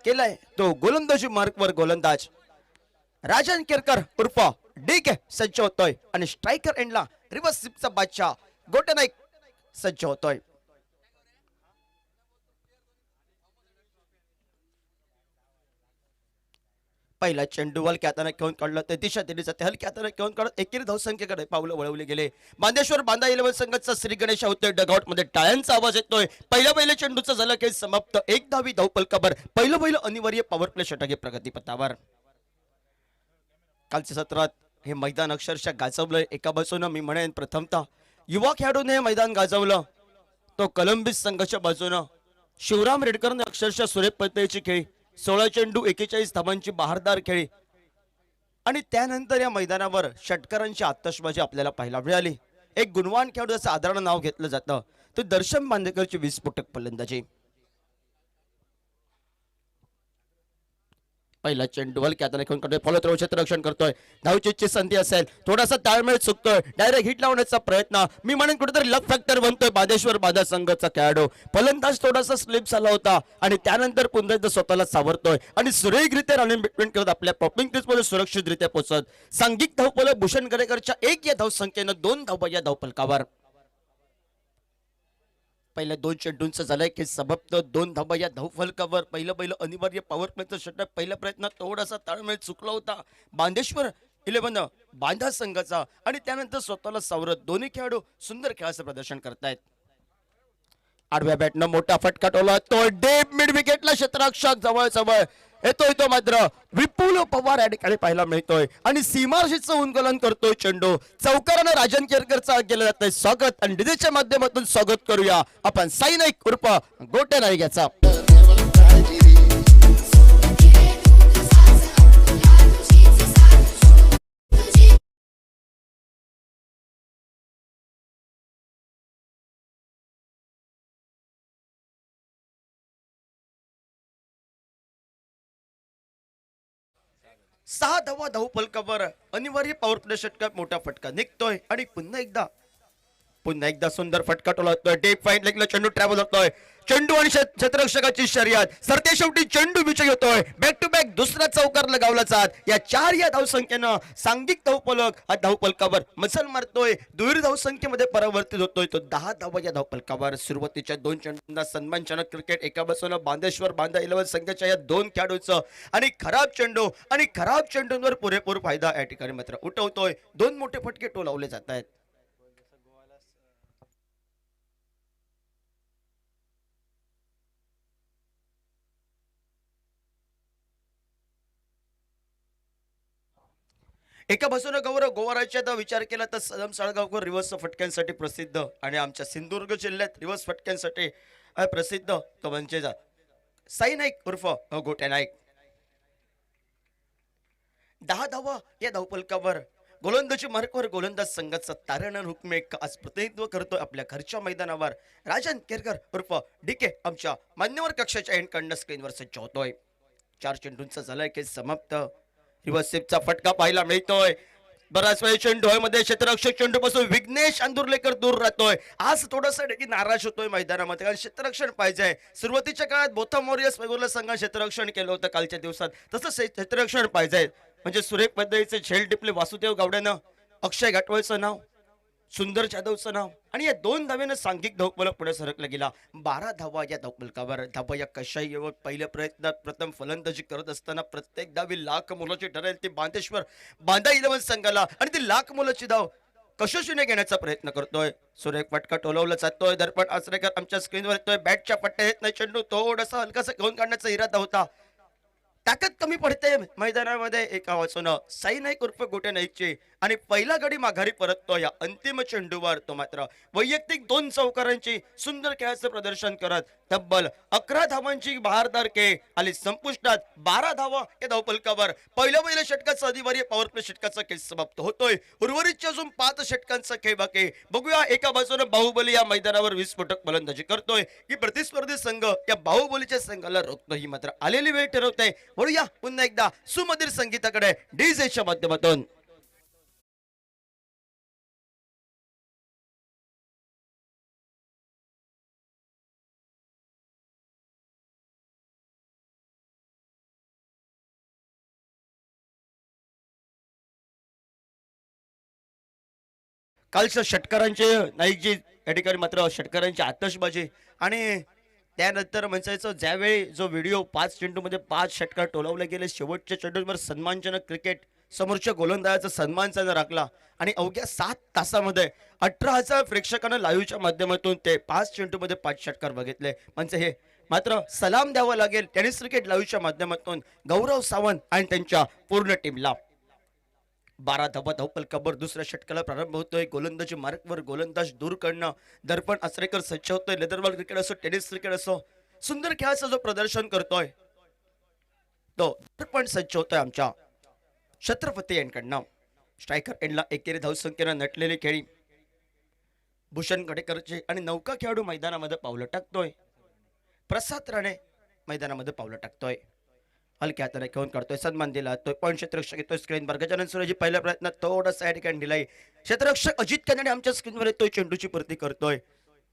केलाय तो गोलंदाजी मार्कवर गोलंदाज राजन केरकर उर्फ डीके सज्ज होतोय आणि स्ट्रायकर एंडला रिव्हर्स स्वीपचा बादशाह गोटे नाईक सज्ज होतोय. पहिला चेंडू हलक्या हाताने घेऊन काढलं ते दिशा दिली जाते हलक्या हाताने घेऊन काढत एकेरी धावसंख्येकडे पावलं वळवले गेले. बांदेश्वर बांदा 11 संघाचा श्री गणेश होतोय डगआउट मध्ये टाळ्यांचा आवाज येतोय. पहिल्या चेंडूचं झालं की समाप्त. एक धावी धावपलकावर पहिलं अनिवार्य पॉवर प्ले षटके प्रगतीपथावर. कालच्या सत्रात हे मैदान अक्षरशः गाजवलंय. एका बाजूनं मी म्हणेन प्रथमतः युवा खेळाडूने हे मैदान गाजवलं तो कोलंबिस संघाच्या बाजूनं शिवराम रेडकरने अक्षरशः सुरेख पद्धतीची खेळी 16 चेंडू 41 धावांची बहारदार खेळी आणि त्यानंतर या मैदानावर षटकारांची आतषबाजी आपल्याला पाहायला मिळाली. एक गुणवान खेळाडू असं आदरानं नाव घेतलं जातं ते दर्शन बांदेकरची विस्फोटक फलंदाजी. पहिला चेंडू हलक्या हाताने घेऊन करतोय फॉलो थ्रो क्षेत्ररक्षण करतोय. धावचीची संधी असेल थोडासा ताळमेळ चुकतोय डायरेक्ट हिट लावण्याचा प्रयत्न मी म्हणेन कुठेतरी लक फॅक्टर बनतोय बादेश्वर बाधा संघाचा खेळाडू. फलंदाज थोडासा स्लिप झाला होता आणि त्यानंतर पुन्हा एकदा स्वतःला सावरतोय आणि सुरेखरित्या रनिंग बिटवीन करत आपल्या पॉपिंग क्रीजमध्ये सुरक्षितरित्या पोहोचत सांघिक धावफलक भूषण गरेकरच्या 1 या धावसंख्येनं 2 धावा या धावफलकावर. पहिल्या 2 चेंडूंचं झालंय की समाप्त 2 धावा या धावफलकावर. पहिलं अनिवार्य पॉवर प्लेचं षटक पहिल्या प्रयत्नात थोडासा ताळमेळ चुकला होता बांदेश्वर 11 बांधा संघाचा आणि त्यानंतर स्वतःला सावरत दोन्ही खेळाडू सुंदर खेळाचं प्रदर्शन करतायत. आडव्या बॅटनं मोठा फटका टोला तो डीप मिड विकेटला क्षेत्ररक्षक जवळ जवळ येतोय तो मात्र विपुल पवार या ठिकाणी पाहायला मिळतोय आणि सीमारेषेचं उल्लंघन करतोय चेंडू. चौकारानं राजन केरकरचा केलं जातंय स्वागत आणि डीजेच्या माध्यमातून स्वागत करूया आपण साई नाईक उर्फ गोटे नाईक याचा. सहा धावा धावफलकावर अनिवार्य पॉवर प्ले षटकात मोठा फटका निघतोय आणि पुन्हा एकदा सुंदर फटका टोलतोय. डीप फाईन लेगला चेंडू ट्रॅव्हल होतोय. चेंडू आणि क्षेत्ररक्षकाची शर्यत सरते शेवटी चेंडू विजय होतोय. बॅक टू बॅक दुसरा चौकार लगावला जात या 4 या धावसंख्येनं सांघिक धावफलक हा धावफलकावर मसल मारतोय. दुहेरी धावसंख्येमध्ये परावर्तित होतोय तो 10 धावा या धावफलकावर. सुरुवातीच्या 2 चेंडूंना सन्मानजनक क्रिकेट एका बाजूला बांदेश्वर बांधा 11 संघाच्या या 2 खेळाडूंचं आणि खराब चेंडूंवर पुरेपूर फायदा या ठिकाणी मात्र उठवतोय. 2 मोठे फटके टोलावले जात आहेत. एका बाजूने गौरव गोवाराच्या विचार केला तर सदम साळगावकर रिव्हर्स फटक्यांसाठी प्रसिद्ध आणि आमच्या सिंधुदुर्ग जिल्ह्यात रिव्हर्स फटक्यांसाठी प्रसिद्ध तो म्हणजे साई नाईक उर्फ गोट्या नाईक. 10 धावा या धावफलकावर गोलंदाजी मार्कवर गोलंदाज संघाचा तारण हुकमे आज प्रतिनिधित्व करतोय आपल्या घरच्या मैदानावर राजन केरकर उर्फ डीके आमच्या मान्यवर कक्षाच्या एंडकडनं स्क्रीनवर सज्ज होतोय. 4 चेंडूंचा झालाय की समाप्त. रिव्हर्स स्वीपचा फटका पाहायला मिळतोय. बराच वेळ चेंडू मध्ये क्षेत्ररक्षक चेंडू पासून विघ्नेश अंदुरलेकर दूर राहतोय. आज थोडासा नाराज होतोय मैदानामध्ये कारण क्षेत्ररक्षण पाहिजे. सुरुवातीच्या काळात बोथम वॉरियर्स वेगवेगळ्या संघात क्षेत्ररक्षण केलं होतं कालच्या दिवसात तसं क्षेत्ररक्षण पाहिजे. म्हणजे सुरेख पद्धतीचे झेल टिपले वासुदेव गावड्यानं अक्षय घाटवळचं नाव सुंदर जाधवचं नाव आणि या 2 धाव्यानं सांघिक धावफलक पुढे सरकला गेला. 12 धावा या धावफलकावर. धावा या कशाही पहिल्या प्रयत्नात प्रथम फलंदाजी करत असताना प्रत्येक धावी लाख मोलाची ठरेल. ती बांदेश्वर बांधा 11 संघाला आणि ती लाख मोलाची धाव कशोशीने घेण्याचा प्रयत्न करतोय. सुरेख फटका टोलवला जातोय. दर्पण आचरेकर आमच्या स्क्रीनवर येतोय. बॅटच्या पट्ट्या येत नाही. चेंडू थोडासा हलकासा घेऊन काढण्याचा इरादा होता. ताकद कमी पडते मैदानामध्ये. एका वाचून साई नाईक उर्फ गोटे नाईकची आणि पहिला गडी माघारी परततो या अंतिम चेंडूवर. तो मात्र वैयक्तिक 2 चौकारांची सुंदर खेळाचं प्रदर्शन करत तब्बल 11 धावांची बहारदार खेळ आली संपुष्टात. 12 धावा या धावफलकावर. पहिल्या षटकाचा अनिवार्य पॉवर प्ले षटकाचा खेळ समाप्त होतोय. उर्वरितच्या अजून 5 षटकांचा खेळ बाकी. बघूया एका बाजूने बाहुबली या मैदानावर विस्फोटक फलंदाजी करतोय की प्रतिस्पर्धी संघ या बाहुबलीच्या संघाला रोखतो ही मात्र आलेली वेळ ठरवते. वळूया पुन्हा एकदा सुमधुर संगीताकडे डीजेच्या माध्यमातून. कालच्या षटकारांचे नाईकजी या ठिकाणी मात्र षटकारांची आतषबाजी आणि त्यानंतर म्हणायचं ज्यावेळी जो व्हिडिओ 5 चेंडूमध्ये 5 षटकार टोलवले गेले शेवटच्या चेंडूवर सन्मानजनक क्रिकेट समोरच्या गोलंदाजाचा सन्मान त्यानं राखला आणि अवघ्या 7 तासामध्ये 18,000 प्रेक्षकांना लाईव्हच्या माध्यमातून ते 5 चेंडूमध्ये 5 षटकार बघितले म्हणजे हे मात्र सलाम द्यावा लागेल टेनिस क्रिकेट लाईव्हच्या माध्यमातून गौरव सावंत आणि त्यांच्या पूर्ण टीमला 12 धावा धावपलकावर दुसऱ्या षटकाला प्रारंभ होतोय गोलंदाजी मार्कवर गोलंदाज दूर करणं दर्पण आचरेकर सज्ज होतोय लेदरबॉल क्रिकेट असो टेनिस क्रिकेट असो सुंदर खेळाचं जो प्रदर्शन करतोय तो दर्पण सज्ज होतोय आमच्या छत्रपती यांकडनं स्ट्रायकर एंडला एकेरी धावसंख्येनं नटलेली खेळी भूषण गडेकरचे आणि नौका खेळाडू मैदानामध्ये पावलं टाकतोय प्रसाद राणे मैदानामध्ये पावलं टाकतोय हलक्या हाताने खेळून काढतोय सन्मान दिला तो पॉईंट क्षेत्ररक्षक येतोय स्क्रीनवर गजानन सुरेजी पहिल्या प्रयत्नात थोडासा या ठिकाणी दिलाय क्षेत्ररक्षक अजित कन्नडे आमच्या स्क्रीनवर येतोय चेंडूची पूर्ती करतोय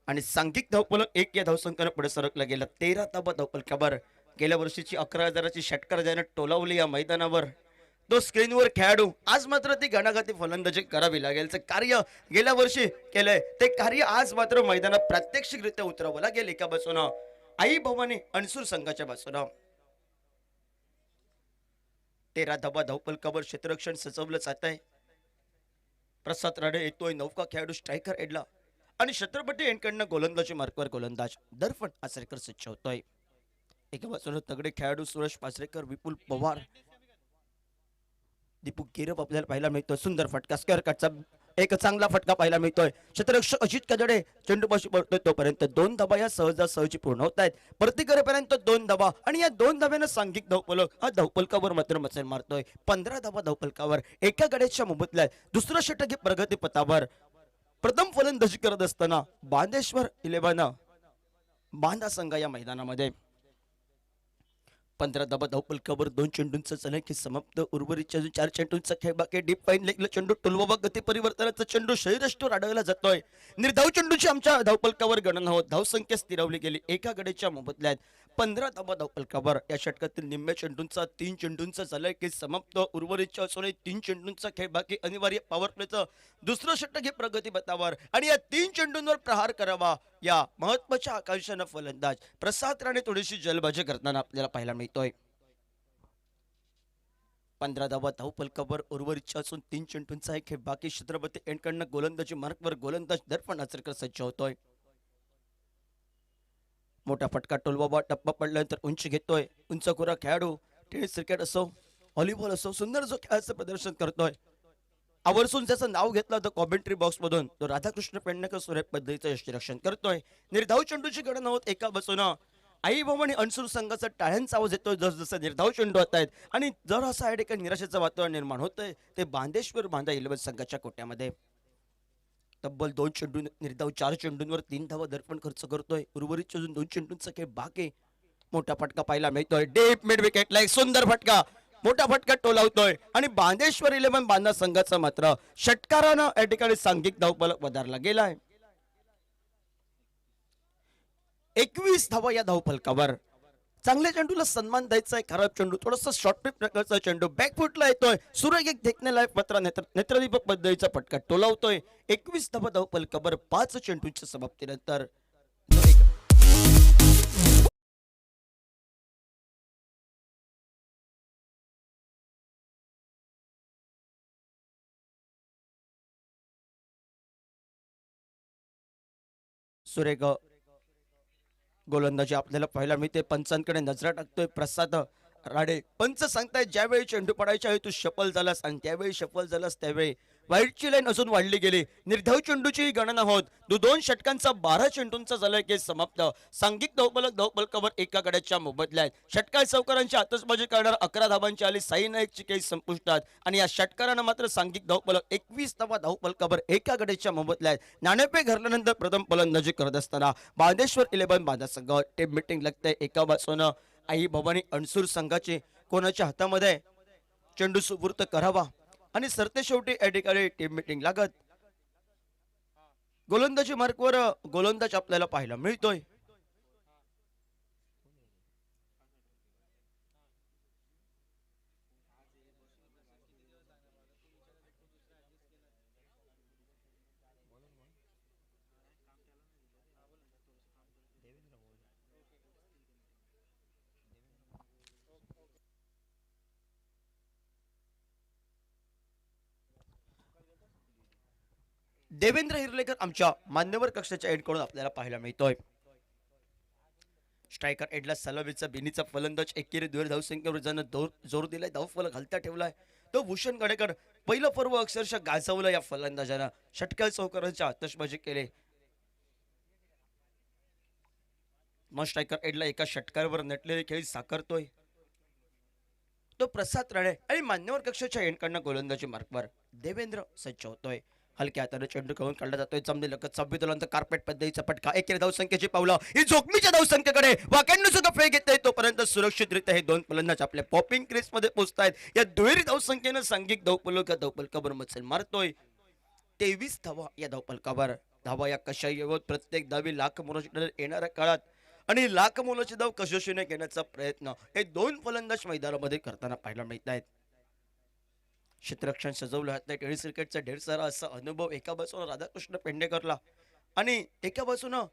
आणि सांघिक धावफलक 1 या धावसंख्येनं पुढे सरकला गेला 13 धावा धावफलकावर गेल्या वर्षीची 11,000ची षटकार ज्यानं टोलावली या मैदानावर तो स्क्रीनवर खेळाडू आज मात्र ती गणागती फलंदाजी करावी लागेल कार्य गेल्या वर्षी केलंय ते कार्य आज मात्र मैदानात प्रात्यक्षिकरित्या उतरावं लागेल एका बाजूनं आई भवानी अणसूर संघाच्या बाजूनं 13 धावा धावपलकावर क्षेत्ररक्षण सजवलं जात आहे प्रसाद राणे येतोय नौका खेळाडू स्ट्रायकर एडला आणि छत्रपती यांकडनं गोलंदाजी मार्कवर गोलंदाज दर्पण आचरेकर सज्ज होतोय एका बाजूला तगडे खेळाडू सुरेश पाचरेकर विपुल पवार दीपू गिरप आपल्याला पाहायला मिळतोय सुंदर फटका स्क्वेअर कटचा एक चांगला फटका पाहायला मिळतोय क्षेत्ररक्षक अजित कजडे चेंडूपाशी पडतोय तोपर्यंत 2 धावा या सहजासहजी पूर्ण होत आहेत प्रति करेपर्यंत 2 धावा आणि या 2 धाव्यानं सांघिक धावफलक हा धावपलकावर मात्र मचल मारतोय 15 धावा धावपलकावर एका गड्याच्या मोबदल्यात दुसरं षटक हे प्रगती पथावर प्रथम फलंदाजी करत असताना बांदेश्वर 11 बांधा संघ या मैदानामध्ये 15 धावा धावपलकावर 2 चेंडूंचा चलकी समाप्त उर्वरित 4 चेंडूंचा खेळ बाकी डीप फाईन लेगला चेंडू टुलवा गती परिवर्तनाचा चेंडू शरीरष्टोर आढळला जातोय निर्धाव चेंडूची आमच्या धावपलकावर गणना होत धावसंख्या स्थिरावली गेली एका गड्याच्या मोबदल्यात 15 धावा धावपलकावर या षटकातील निम्म्या चेंडूंचा 3 चेंडूंचा चलकी समाप्त उर्वरित 3 चेंडूंचा खेळ बाकी अनिवार्य पॉवर प्लेचं दुसरं षटक हे प्रगती पथावर आणि या 3 चेंडूंवर प्रहार करावा या महत्वाच्या आकांक्षानं फलंदाज प्रसाद राणे थोडीशी जलबाजी करताना आपल्याला पाहायला मिळतोय 15 धावा धावपलकावर उर्वरित असून 3 चेंडूंचा एक खेळ बाकी छत्रपती यांकडनं गोलंदाजी मार्कवर गोलंदाज दर्पण आचरेकर सज्ज होतोय मोठा फटका टोलबाबा टप्पा पडल्यानंतर उंची घेतोय उंच खुरा खेळाडू टेनिस क्रिकेट असो व्हॉलीबॉल असो सुंदर जो खेळाचं प्रदर्शन करतोय आवर्जून त्याचं नाव घेतलं तर कॉमेंट्री बॉक्स मधून तो राधाकृष्ण पेडणेकर सुरेख पद्धतीचं यष्टीरक्षण करतोय निर्धाव चेंडूची गणना होत एका बाजूनं आई भवानी अणसूर संघाचा टाळ्यांचा आवाज येतोय जसजसं निर्धाव चेंडू होत आहेत आणि जर असं या ठिकाणी निराशेचं वातावरण निर्माण होतंय ते बांदेश्वर बांधा 11 संघाच्या कोट्यामध्ये तब्बल 2 चेंडू निर्धाव 4 चेंडूंवर 3 धावा दर्पण खर्च करतोय उर्वरित अजून 2 चेंडूंचा खेळ बाकी मोठा फटका पाहायला मिळतोय डीप मिड विकेटला एक सुंदर फटका मोठा फटका टोलावतोय आणि बांदेश्वर 11 बांधा संघाचा मात्र षटकारानं या ठिकाणी सांघिक धावफलक वधारला गेलाय 21 धावा या धावफलकावर चांगल्या चेंडूला सन्मान द्यायचा आहे खराब चेंडू थोडासा शॉर्ट पिप प्रकारचा चेंडू बॅकफुटला येतोय सुरेख एक देखणे लायक मात्र नेत्रदीपक पद्धतीचा फटका टोलावतोय 21 धावा धावफलकावर 5 चेंडूंच्या समाप्तीनंतर सुरेख गोलंदाजी आपल्याला पाहायला मिळते पंचांकडे नजरा टाकतोय प्रसाद राणे पंच सांगतायत ज्यावेळी चेंडू पडायच्या वेळी तू शफल झालास आणि त्यावेळी शफल झालास त्यावेळी वाईटची लाईन अजून वाढली गेली निर्धाव चेंडूची गणना होत 2 षटकांचा 12 चेंडूंचा झालाय की समाप्त सांघिक धावपलकावर एका गड्याच्या मोबदल्यात षटकार चौकारांची आतषबाजी करणार 11 धावांची आली साई नाईकची केस संपुष्टात आणि या षटकारानं मात्र सांघिक धावपलक 21 धावा धावपलकावर एका गड्याच्या मोबदल्यात नाणेफेक घरल्यानंतर प्रथम फलंदाजी करत असताना बांदेश्वर 11 बांधा संघ टीम मिटिंग लागते एका बाजूनं आई भवानी अणसूर संघाची कोणाच्या हातामध्ये चेंडू सुपूर्त करावा आणि सरते शेवटी या ठिकाणी टीम मिटिंग लागत गोलंदाजी मार्कवर गोलंदाज आपल्याला पाहायला मिळतोय देवेंद्र हिरलेकर आमच्या मान्यवर कक्षाच्या एंडकडून आपल्याला पाहायला मिळतोय. स्ट्रायकर एडला सलामीचा बिनीचा फलंदाज एकेरी दुहेरी धावसंख्येवर जाणं जोर दिलाय, धावफलक घालता ठेवलाय. तो भूषण गडेकर पहिलं पर्व अक्षरशः गाजवलं या फलंदाजानं. षटकार चौकारांच्या आतषबाजी केले. मग स्ट्रायकर एडला एका षटकारावर नटलेले खेळ साकारतोय तो प्रसाद राणे आणि मान्यवर कक्षाच्या एंडकडनं गोलंदाजी मार्कवर देवेंद्र सज्ज होतोय. हलक्या हाताने चेंडू खेळून काढला जातोय. जमले लगत 26 दोलांचा कार्पेट पद्धतीचा फटका. एकेरी धावसंख्येची पावलं ही जोखमीच्या धावसंख्येकडे वाकण्णू सुद्धा फेक घेतोय. तोपर्यंत सुरक्षितरित्या हे दोन फलंदाज आपल्या पॉपिंग क्रीज मध्ये पोहोचतायत. या दुहेरी धावसंख्येनं सांघिक धावफलकावर मचल मारतोय. 23 धावा या धावफलकावर. धावा या कशा येवत प्रत्येक धावी लाख मोलाची येणाऱ्या काळात आणि लाख मोलाची धाव कशोशीने घेण्याचा प्रयत्न हे दोन फलंदाज मैदानामध्ये करताना पाहायला मिळत आहेत. क्षेत्ररक्षण सजवलं हात नाही. टेनिस क्रिकेटचा ढेर सारा असा अनुभव एका बाजूला राधाकृष्ण पेंडेकरला आणि एका बाजूनं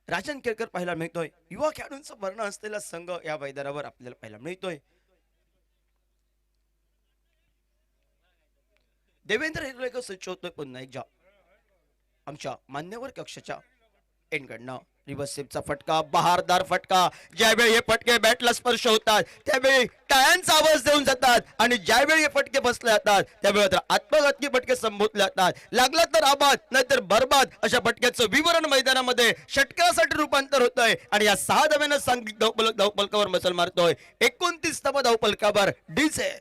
राजन केळकर पाहायला मिळतोय. युवा खेळाडूंचा भरणा असलेला संघ या मैदानावर आपल्याला पाहायला मिळतोय. देवेंद्र हिरलेकर सज्ज होतोय पुन्हा एकदा आमच्या मान्यवर कक्षाच्या एंडकडनं. रिव्हर्स स्वीपचा फटका, बहारदार फटका. ज्यावेळी हे फटके बॅटला स्पर्श होतात त्यावेळी टाळ्यांचा आवाज देऊन जातात आणि ज्यावेळी हे फटके बसले जातात त्यावेळी आत्मघातकी फटके संबोधले जातात. लागला तर आबाद नाहीतर बरबाद अशा फटक्याचं विवरण मैदानामध्ये षटकासाठी रूपांतर होतंय आणि या 6 धाव्यानं सांघिक धावफलकावर मसल मारतोय. 29 धावा धावफलकावर डीजे.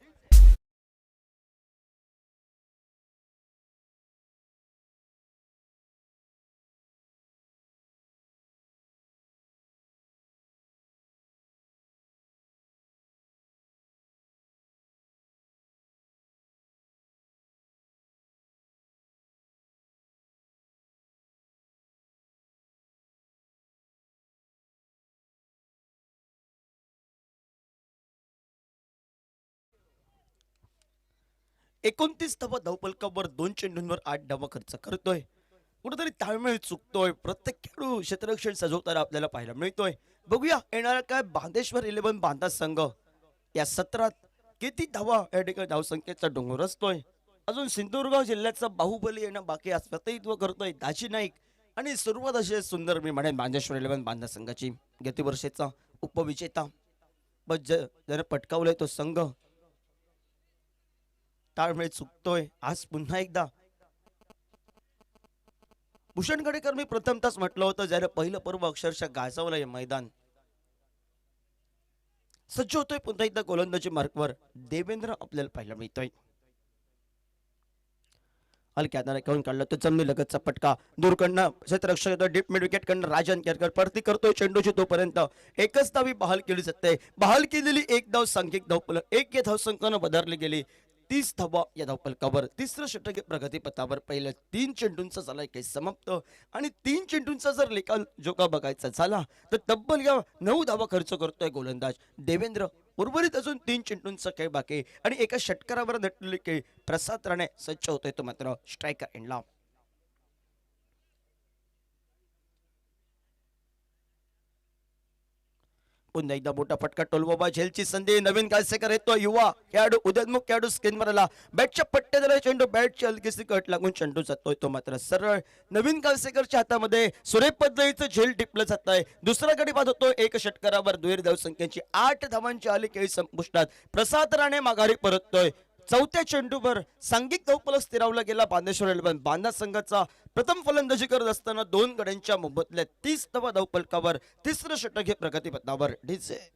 एकोणतीस धावा धावफलकावर 2 चेंडूंवर 8 धावा खर्च करतोय. कुठेतरी ताळमेळ चुकतोय. प्रत्येक खेळाडू क्षेत्ररक्षण सजवताना आपल्याला पाहायला मिळतोय. बघूया येणारा काय बांदेश्वर 11 बांधा संघ या सत्रात किती धावा या ठिकाणी धावसंख्येचा डोंगर असतोय. अजून सिंधुदुर्ग जिल्ह्याचा बाहुबली येणं बाकी आज प्रतिनिधित्व करतोय दाजी नाईक आणि सुरुवात अशी सुंदर मी म्हणेन बांदेश्वर 11 बांधा संघाची. गतवर्षीचा उपविजेता जर पटकावलाय तो संघ. ताळमेळ चुकतोय आज पुन्हा एकदा. भूषण गडेकर मी प्रथमतच म्हटलं होतं ज्याला पहिलं पर्व अक्षरशः गाजवलं हे मैदान. सज्ज होतोय पुन्हा एकदा गोलंदाजी मार्कवर देवेंद्र आपल्याला पाहायला मिळतोय. हलक्या हाताने खेळून काढला तो जमनी लगतचा फटका. दूरकडनं क्षेत्ररक्षक येतो. डीप मिड विकेट कडनं राजन केळकर परती करतोय चेंडूची. तोपर्यंत एकच धावी बहाल केली जाते. बहाल केलेली एक धाव सांघिक धावफलक 1 या धावसंख्येनं बदलली गेली. 30 धावा या धावफलकावर. तिसरं षटक प्रगतीपथावर. पहिल्या 3 चेंडूंचा झालाय काही समाप्त आणि 3 चेंडूंचा जर लेखा जोका बघायचा झाला तर तब्बल या 9 धावा खर्च करतोय गोलंदाज देवेंद्र. उर्वरित अजून 3 चेंडूंचा खेळ बाकी आणि एका षटकारावर नटलेले खेळ प्रसाद राणे सज्ज होतोय तो मात्र स्ट्रायकर एंडला. पुन्हा एकदा मोठा फटका. टोलबाबा झेलची संधी. नवीन कालसेकर येतो युवा खेळाडू उदयनमुख खेळाडू स्क्रीनवर आला. बॅटच्या पट्ट्या झाला चेंडू. बॅटची हलकीशी कट लागून चेंडू जातोय तो मात्र सरळ नवीन कालसेकरच्या हातामध्ये. सुरेख पद्धतीचं झेल टिपलं जात आहे. दुसरा गडी बाद होतो. एक षटकारावर दुहेरी धावसंख्येची 8 धावांची आली खेळी संपुष्टात. प्रसाद राणे माघारी परततोय. चौथ्या चेंडूवर सांघिक धावफलक स्थिरावला गेला. बांदेश्वर 11 बांधा संघाचा प्रथम फलंदाजी करत असताना 2 गड्यांच्या मोबदल्यात 30 धावा धावफलकावर. तिसरं षटक हे प्रगतीपथावर डीजे.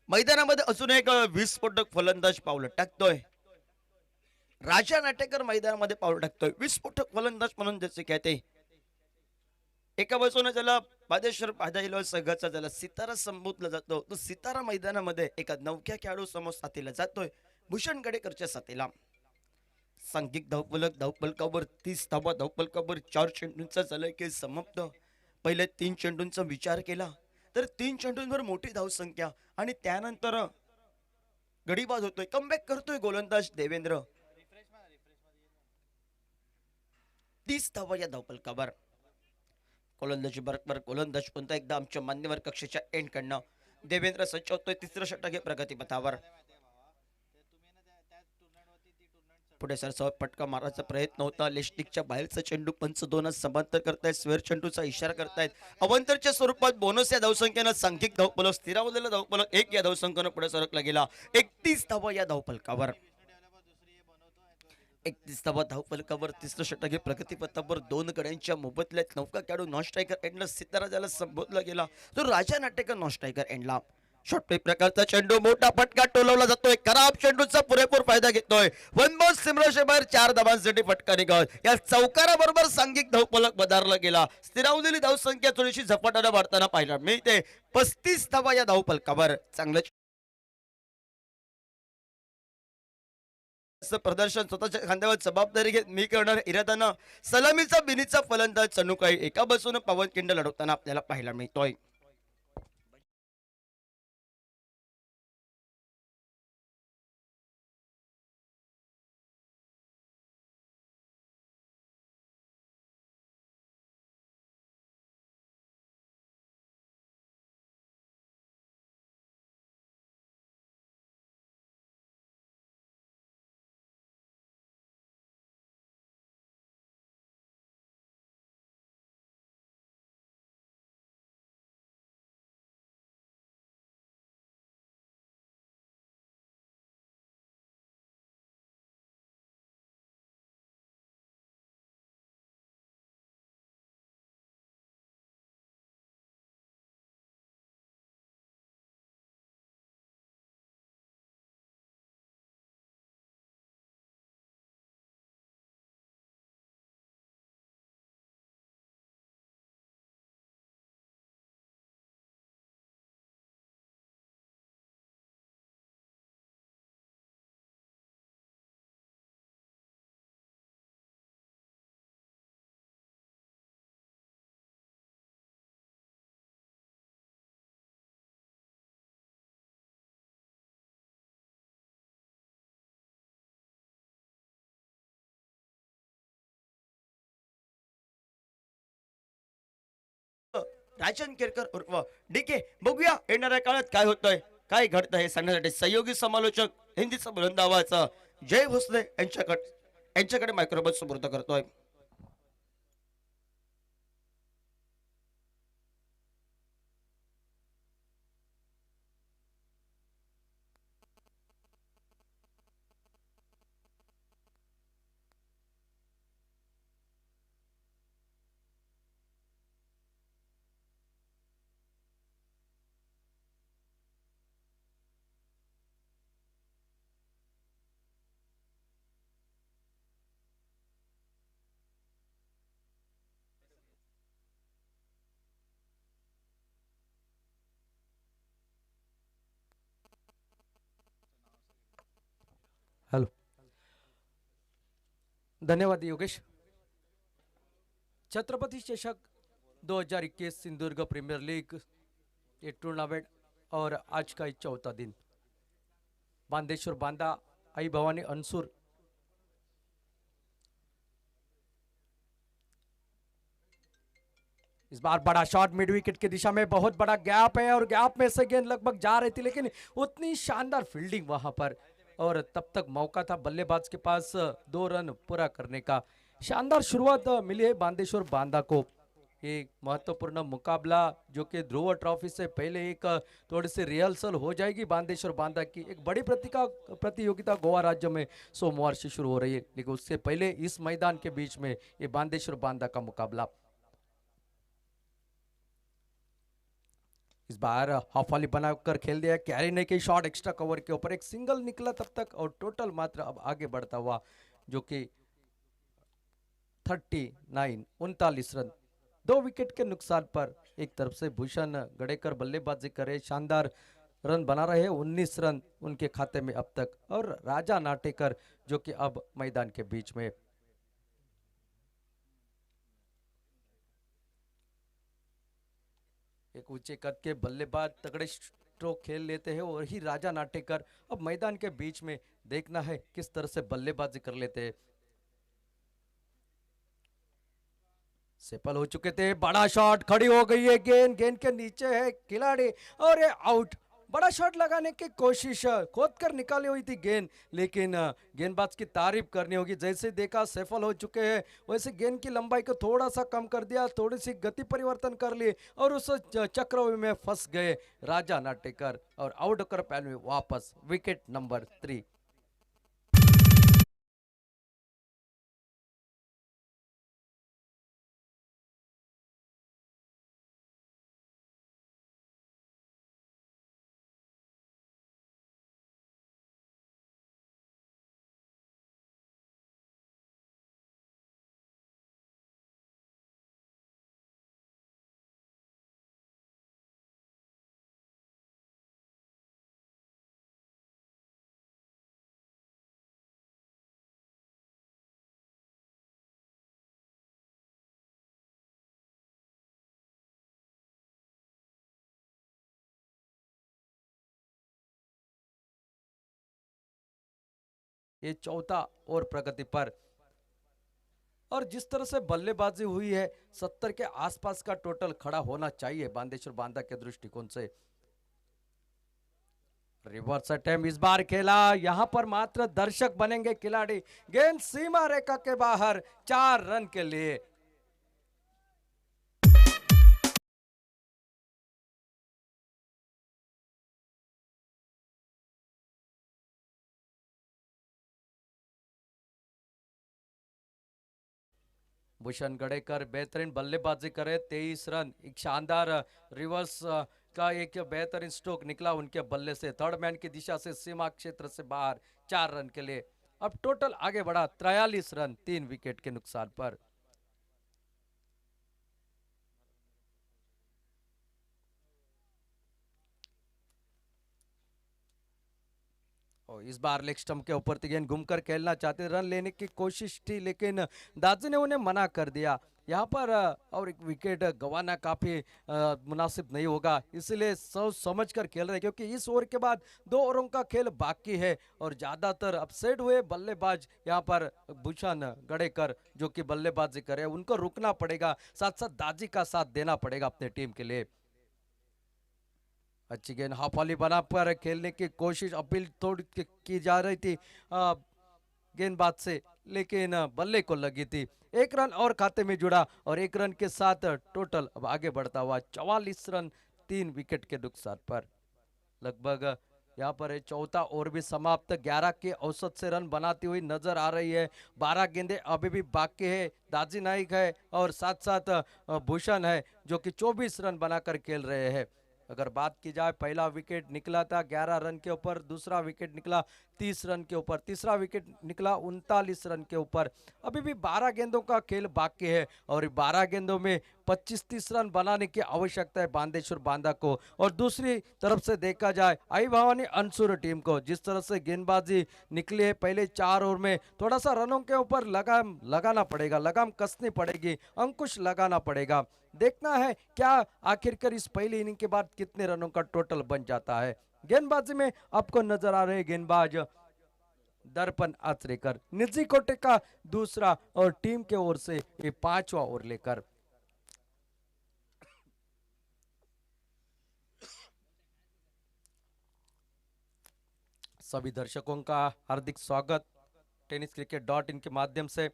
मैदानामध्ये अजून एक विस्फोटक फलंदाज पावलं टाकतोय. राजा नाटेकर मैदानामध्ये पावलं टाकतोय. विस्फोटक फलंदाज म्हणून त्याचे कहते. एका बाजूने त्याला बादेश्वर पादाईला संघाचा त्याला सितारा संबोधला जातो. तो सितारा मैदानामध्ये एका नवख्या खेळाडू समोर साथीला जातोय. भूषण गडेकरच्या साथीला. सांघिक धावफलकावर 30 धावा धावफलकावर 4 चेंडूंचा झालाय की समाप्त. पहिले 3 चेंडूंचा विचार केला तर 3 चेंडूंवर मोठी धावसंख्या आणि त्यानंतर गडीबाज होतोय, कमबॅक करतोय गोलंदाज देवेंद्र. 30 धावा या धावफलकावर. गोलंदाजी बरोबर गोलंदाज पुन्हा एकदा आमच्या मान्यवर कक्षेच्या एंड कडनं देवेंद्र सज्ज होतोय तिसरं षटक हे प्रगतीपथावर. पुढे सरसवत फटका मारायचा प्रयत्न होता, लेस्टिकच्या बाहेरचा चेंडू पंच दोनच समांतर करतायत, स्वेअर चेंडूचा इशारा करतायत. अवंतरच्या स्वरूपात बोनस या धावसंख्येनं सांघिक धावफलक स्थिरावलेला धावफलक 1 या धावसंख्येनं पुढे सरकला गेला. 31 धावा या धावफलकावर. 31 धावा धावफलकावर तिसरं षटक हे प्रगतीपथावर. दोन गड्यांच्या मोबदल्यात नौका खेळाडू नॉन स्ट्रायकर एंडला सिताराजाला संबोधला गेला, तो राजा नाटेकर नॉन स्ट्रायकर एंडला. शॉर्ट प्रकारचा चेंडू, मोठा फटका टोलवला जातोय, खराब चेंडूचा पुरेपूर फायदा घेतोय. वन बॉल सिमरोशे बाहेर 4 धावांसाठी फटका निघाल. या चौकाराबरोबर सांघिक धावफलक बदारला गेला. स्थिरावलेली धावसंख्या थोडीशी झपाट्याने वाढताना पाहायला मिळते. 35 धावा या धावफलकावर. चांगलं प्रदर्शन स्वतःच्या खांद्यावर जबाबदारी घेत मी करणार इरादानं सलामीचा बिनीचा फलंदाज चनुकाई एका बाजूने पवनखिंड लढवताना आपल्याला पाहायला मिळतोय. राजन केरकर उर्फ डीके. बघूया येणाऱ्या काळात काय होतंय, काय घडतंय हे सांगण्यासाठी सहयोगी समालोचक हिंदीचा बुलंद आवाज जय भोसले यांच्याकडे मायक्रोफोन सुपूर्द करतोय. हेलो, धन्यवाद योगेश. छत्रपति चषक 2021 सिंधुदुर्ग प्रीमियर लीग ये टूर्नामेंट और आज का 4था दिन. बांदेश्वर बांदा, आई भवानी अंसुर इस बार बड़ा शॉट मिड विकेट की दिशा में, बहुत बड़ा गैप है और गैप में से गेंद लगभग जा रही थी, लेकिन उतनी शानदार फील्डिंग वहां पर और तब तक मौका था बल्लेबाज के पास 2 रन पूरा करने का. शानदार शुरुआत मिली है बांदेश्वर बांदा को. एक महत्वपूर्ण मुकाबला जो कि ध्रुव ट्रॉफी से पहले एक थोड़ी सी रिहर्सल हो जाएगी बांदेश्वर बांदा की. एक बड़ी प्रतियोगिता गोवा राज्य में सोमवार से शुरू हो रही है, लेकिन उससे पहले इस मैदान के बीच में ये बांदेश्वर बांदा का मुकाबला. इस बार हाफ वाली बनाकर खेल दिया, कैरी ने की शॉट एक्स्ट्रा कवर के ऊपर, एक सिंगल निकला तब तक और टोटल मात्र अब आगे बढ़ता हुआ जो कि 39 रन. 2 विकेट के नुकसान पर एक तरफ से भूषण गड़ेकर बल्लेबाजी करे, शानदार रन बना रहे, 19 रन उनके खाते में अब तक, और राजा नाटेकर जो कि अब मैदान के बीच में. एक ऊंचे कद के बल्लेबाज तगड़े स्ट्रोक खेल लेते हैं और ही राजा नाटेकर अब मैदान के बीच में देखना है किस तरह से बल्लेबाजी कर लेते हैं। सफल हो चुके थे, बड़ा शॉट, खड़ी हो गई है गेंद, गेंद के नीचे है खिलाड़ी और ये आउट। बड़ा शॉट लगाने की कोशिश खोद कर निकाली हुई थी गेंद, लेकिन गेंदबाज की तारीफ करनी होगी, जैसे देखा सफल हो चुके हैं वैसे गेंद की लंबाई को थोड़ा सा कम कर दिया, थोड़ी सी गति परिवर्तन कर ली और उस चक्रव्यूह में फंस गए राजा नाटेकर और आउट होकर पैन में वापस विकेट नंबर 3। ये चौथा और प्रगति पर, और जिस तरह से बल्लेबाजी हुई है 70 के आसपास का टोटल खड़ा होना चाहिए बांदेश्वर बांदा के दृष्टिकोण से। रिवर्स अटेम्प्ट इस बार खेला, यहां पर मात्र दर्शक बनेंगे खिलाड़ी, गेंद सीमा रेखा के बाहर 4 रन के लिए। भूषण गड़ेकर बेहतरीन बल्लेबाजी करे, 23 रन, एक शानदार रिवर्स का एक बेहतरीन स्ट्रोक निकला उनके बल्ले से, थर्ड मैन की दिशा से सीमा क्षेत्र से बाहर 4 रन के लिए। अब टोटल आगे बढ़ा 43 रन 3 विकेट के नुकसान पर। और इस बार लेग स्टंप के ऊपर गेंद घूमकर खेलना चाहते, रन लेने की कोशिश थी लेकिन दाजी ने उन्हें मना कर दिया। यहाँ पर और एक विकेट गंवाना काफी मुनासिब नहीं होगा, इसलिए सोच समझ कर खेल रहे, क्योंकि इस ओवर के बाद 2 ओवरों का खेल बाकी है और ज्यादातर अपसेट हुए बल्लेबाज यहाँ पर भूषण गड़ेकर जो कि बल्लेबाजी करे, उनको रुकना पड़ेगा, साथ साथ दाजी का साथ देना पड़ेगा अपने टीम के लिए। अच्छी गेंद हाफ वाली बना पर खेलने की कोशिश अपील थोड़ी की जा रही थी गेंदबाज से, लेकिन बल्ले को लगी थी। 1 रन और खाते में जुड़ा और 1 रन के साथ टोटल अब आगे बढ़ता हुआ 44 रन 3 विकेट के नुकसान पर। लगभग यहाँ पर है चौथा ओवर भी समाप्त, 11 के औसत से रन बनाती हुई नजर आ रही है। 12 गेंदें अभी भी बाकी है, दाजी नाइक है और साथ साथ भूषण है जो कि 24 रन बनाकर खेल रहे हैं। अगर बात की जाए, पहला विकेट निकला था 11 रन के ऊपर, दूसरा विकेट निकला 30 रन के ऊपर, तीसरा विकेट निकला 39 रन के ऊपर। अभी भी 12 गेंदों का खेल बाकी है और 12 गेंदों में 25-30 रन बनाने की आवश्यकता है बांदेश्वर बांदा को। और दूसरी तरफ से देखा जाए आई भवानी अंसुर टीम को, जिस तरह से गेंदबाजी निकली है पहले 4 ओवर में, थोड़ा सा रनों के ऊपर लगाम लगाना पड़ेगा, लगाम कसनी पड़ेगी, अंकुश लगाना पड़ेगा। देखना है क्या आखिरकार इस पहली इनिंग के बाद कितने रनों का टोटल बन जाता है। गेंदबाजी में आपको नजर आ रहे गेंदबाज दर्पण आचरेकर, निजी कोटे का दूसरा और टीम के ओर से ये 5वां ओवर लेकर। सभी दर्शकों का हार्दिक स्वागत tenniscricket.in के माध्यम से।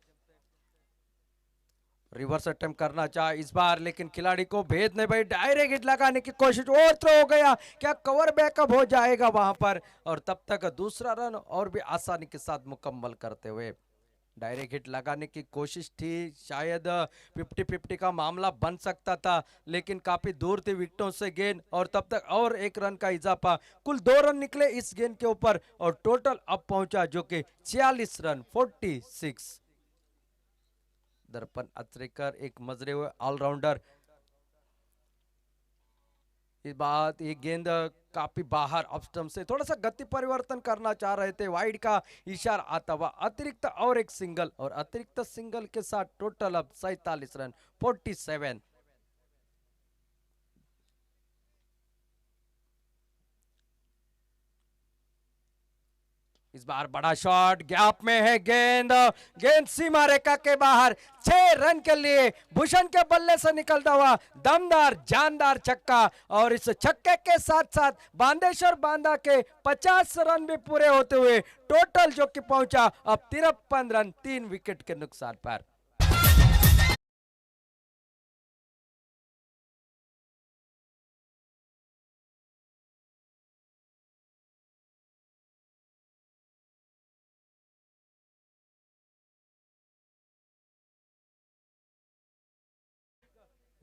रिवर्स अटेम्प्ट करना चाहा इस बार, लेकिन खिलाड़ी को भेद नहीं भाई, डायरेक्ट हिट लगाने की कोशिश, और थ्रो हो गया, क्या कवर बैकअप हो जाएगा वहां पर, और तब तक दूसरा रन और भी आसानी के साथ मुकम्मल करते हुए। डायरेक्ट हिट लगाने की कोशिश थी, शायद 50-50 का मामला बन सकता था, लेकिन काफी दूर थी विकेटों से गेंद, और तब तक और 1 रन का इजाफा, कुल 2 रन निकले इस गेंद के ऊपर और टोटल अब पहुंचा जो कि 46 रन 46। दर्पण आचरेकर एक मजरे हुए ऑलराउंडर, इस बात ये गेंद काफी बाहर ऑफ स्टंप से, थोड़ा सा गति परिवर्तन करना चाह रहे थे, वाइड का इशारा आता हुआ, अतिरिक्त और एक सिंगल, और अतिरिक्त सिंगल के साथ टोटल अब 47 रन 47। इस बार बड़ा शॉट, गैप में है गेंद, गेंद सीमा रेखा के बाहर। 6 रन के लिए भूषण के बल्ले से निकलता हुआ दमदार जानदार छक्का, और इस छक्के के साथ साथ बांदेश्वर बांदा के 50 रन भी पूरे होते हुए टोटल जो कि पहुंचा अब 53 रन 3 विकेट के नुकसान पर।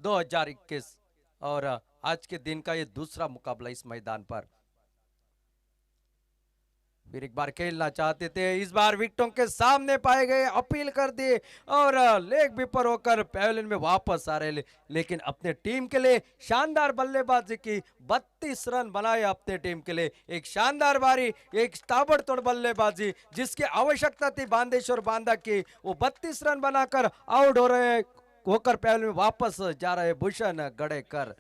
दो 2021 और आज के दिन का ये दूसरा मुकाबला इस मैदान पर। फिर एक बार खेलना चाहते थे, इस बार विकेटों के सामने पाए गए, अपील कर दिए और लेग भी पर होकर पवेलियन में वापस आ रहे, लेकिन अपने टीम के लिए शानदार बल्लेबाजी की। 32 रन बनाए अपने टीम के लिए, एक शानदार बारी, एक ताबड़तोड़ बल्लेबाजी जिसकी आवश्यकता थी बांदेश्वर बांदा की। वो 32 रन बनाकर आउट हो रहे होकर पवेलियन में वापस जा रहे भूषण गड़ेकर।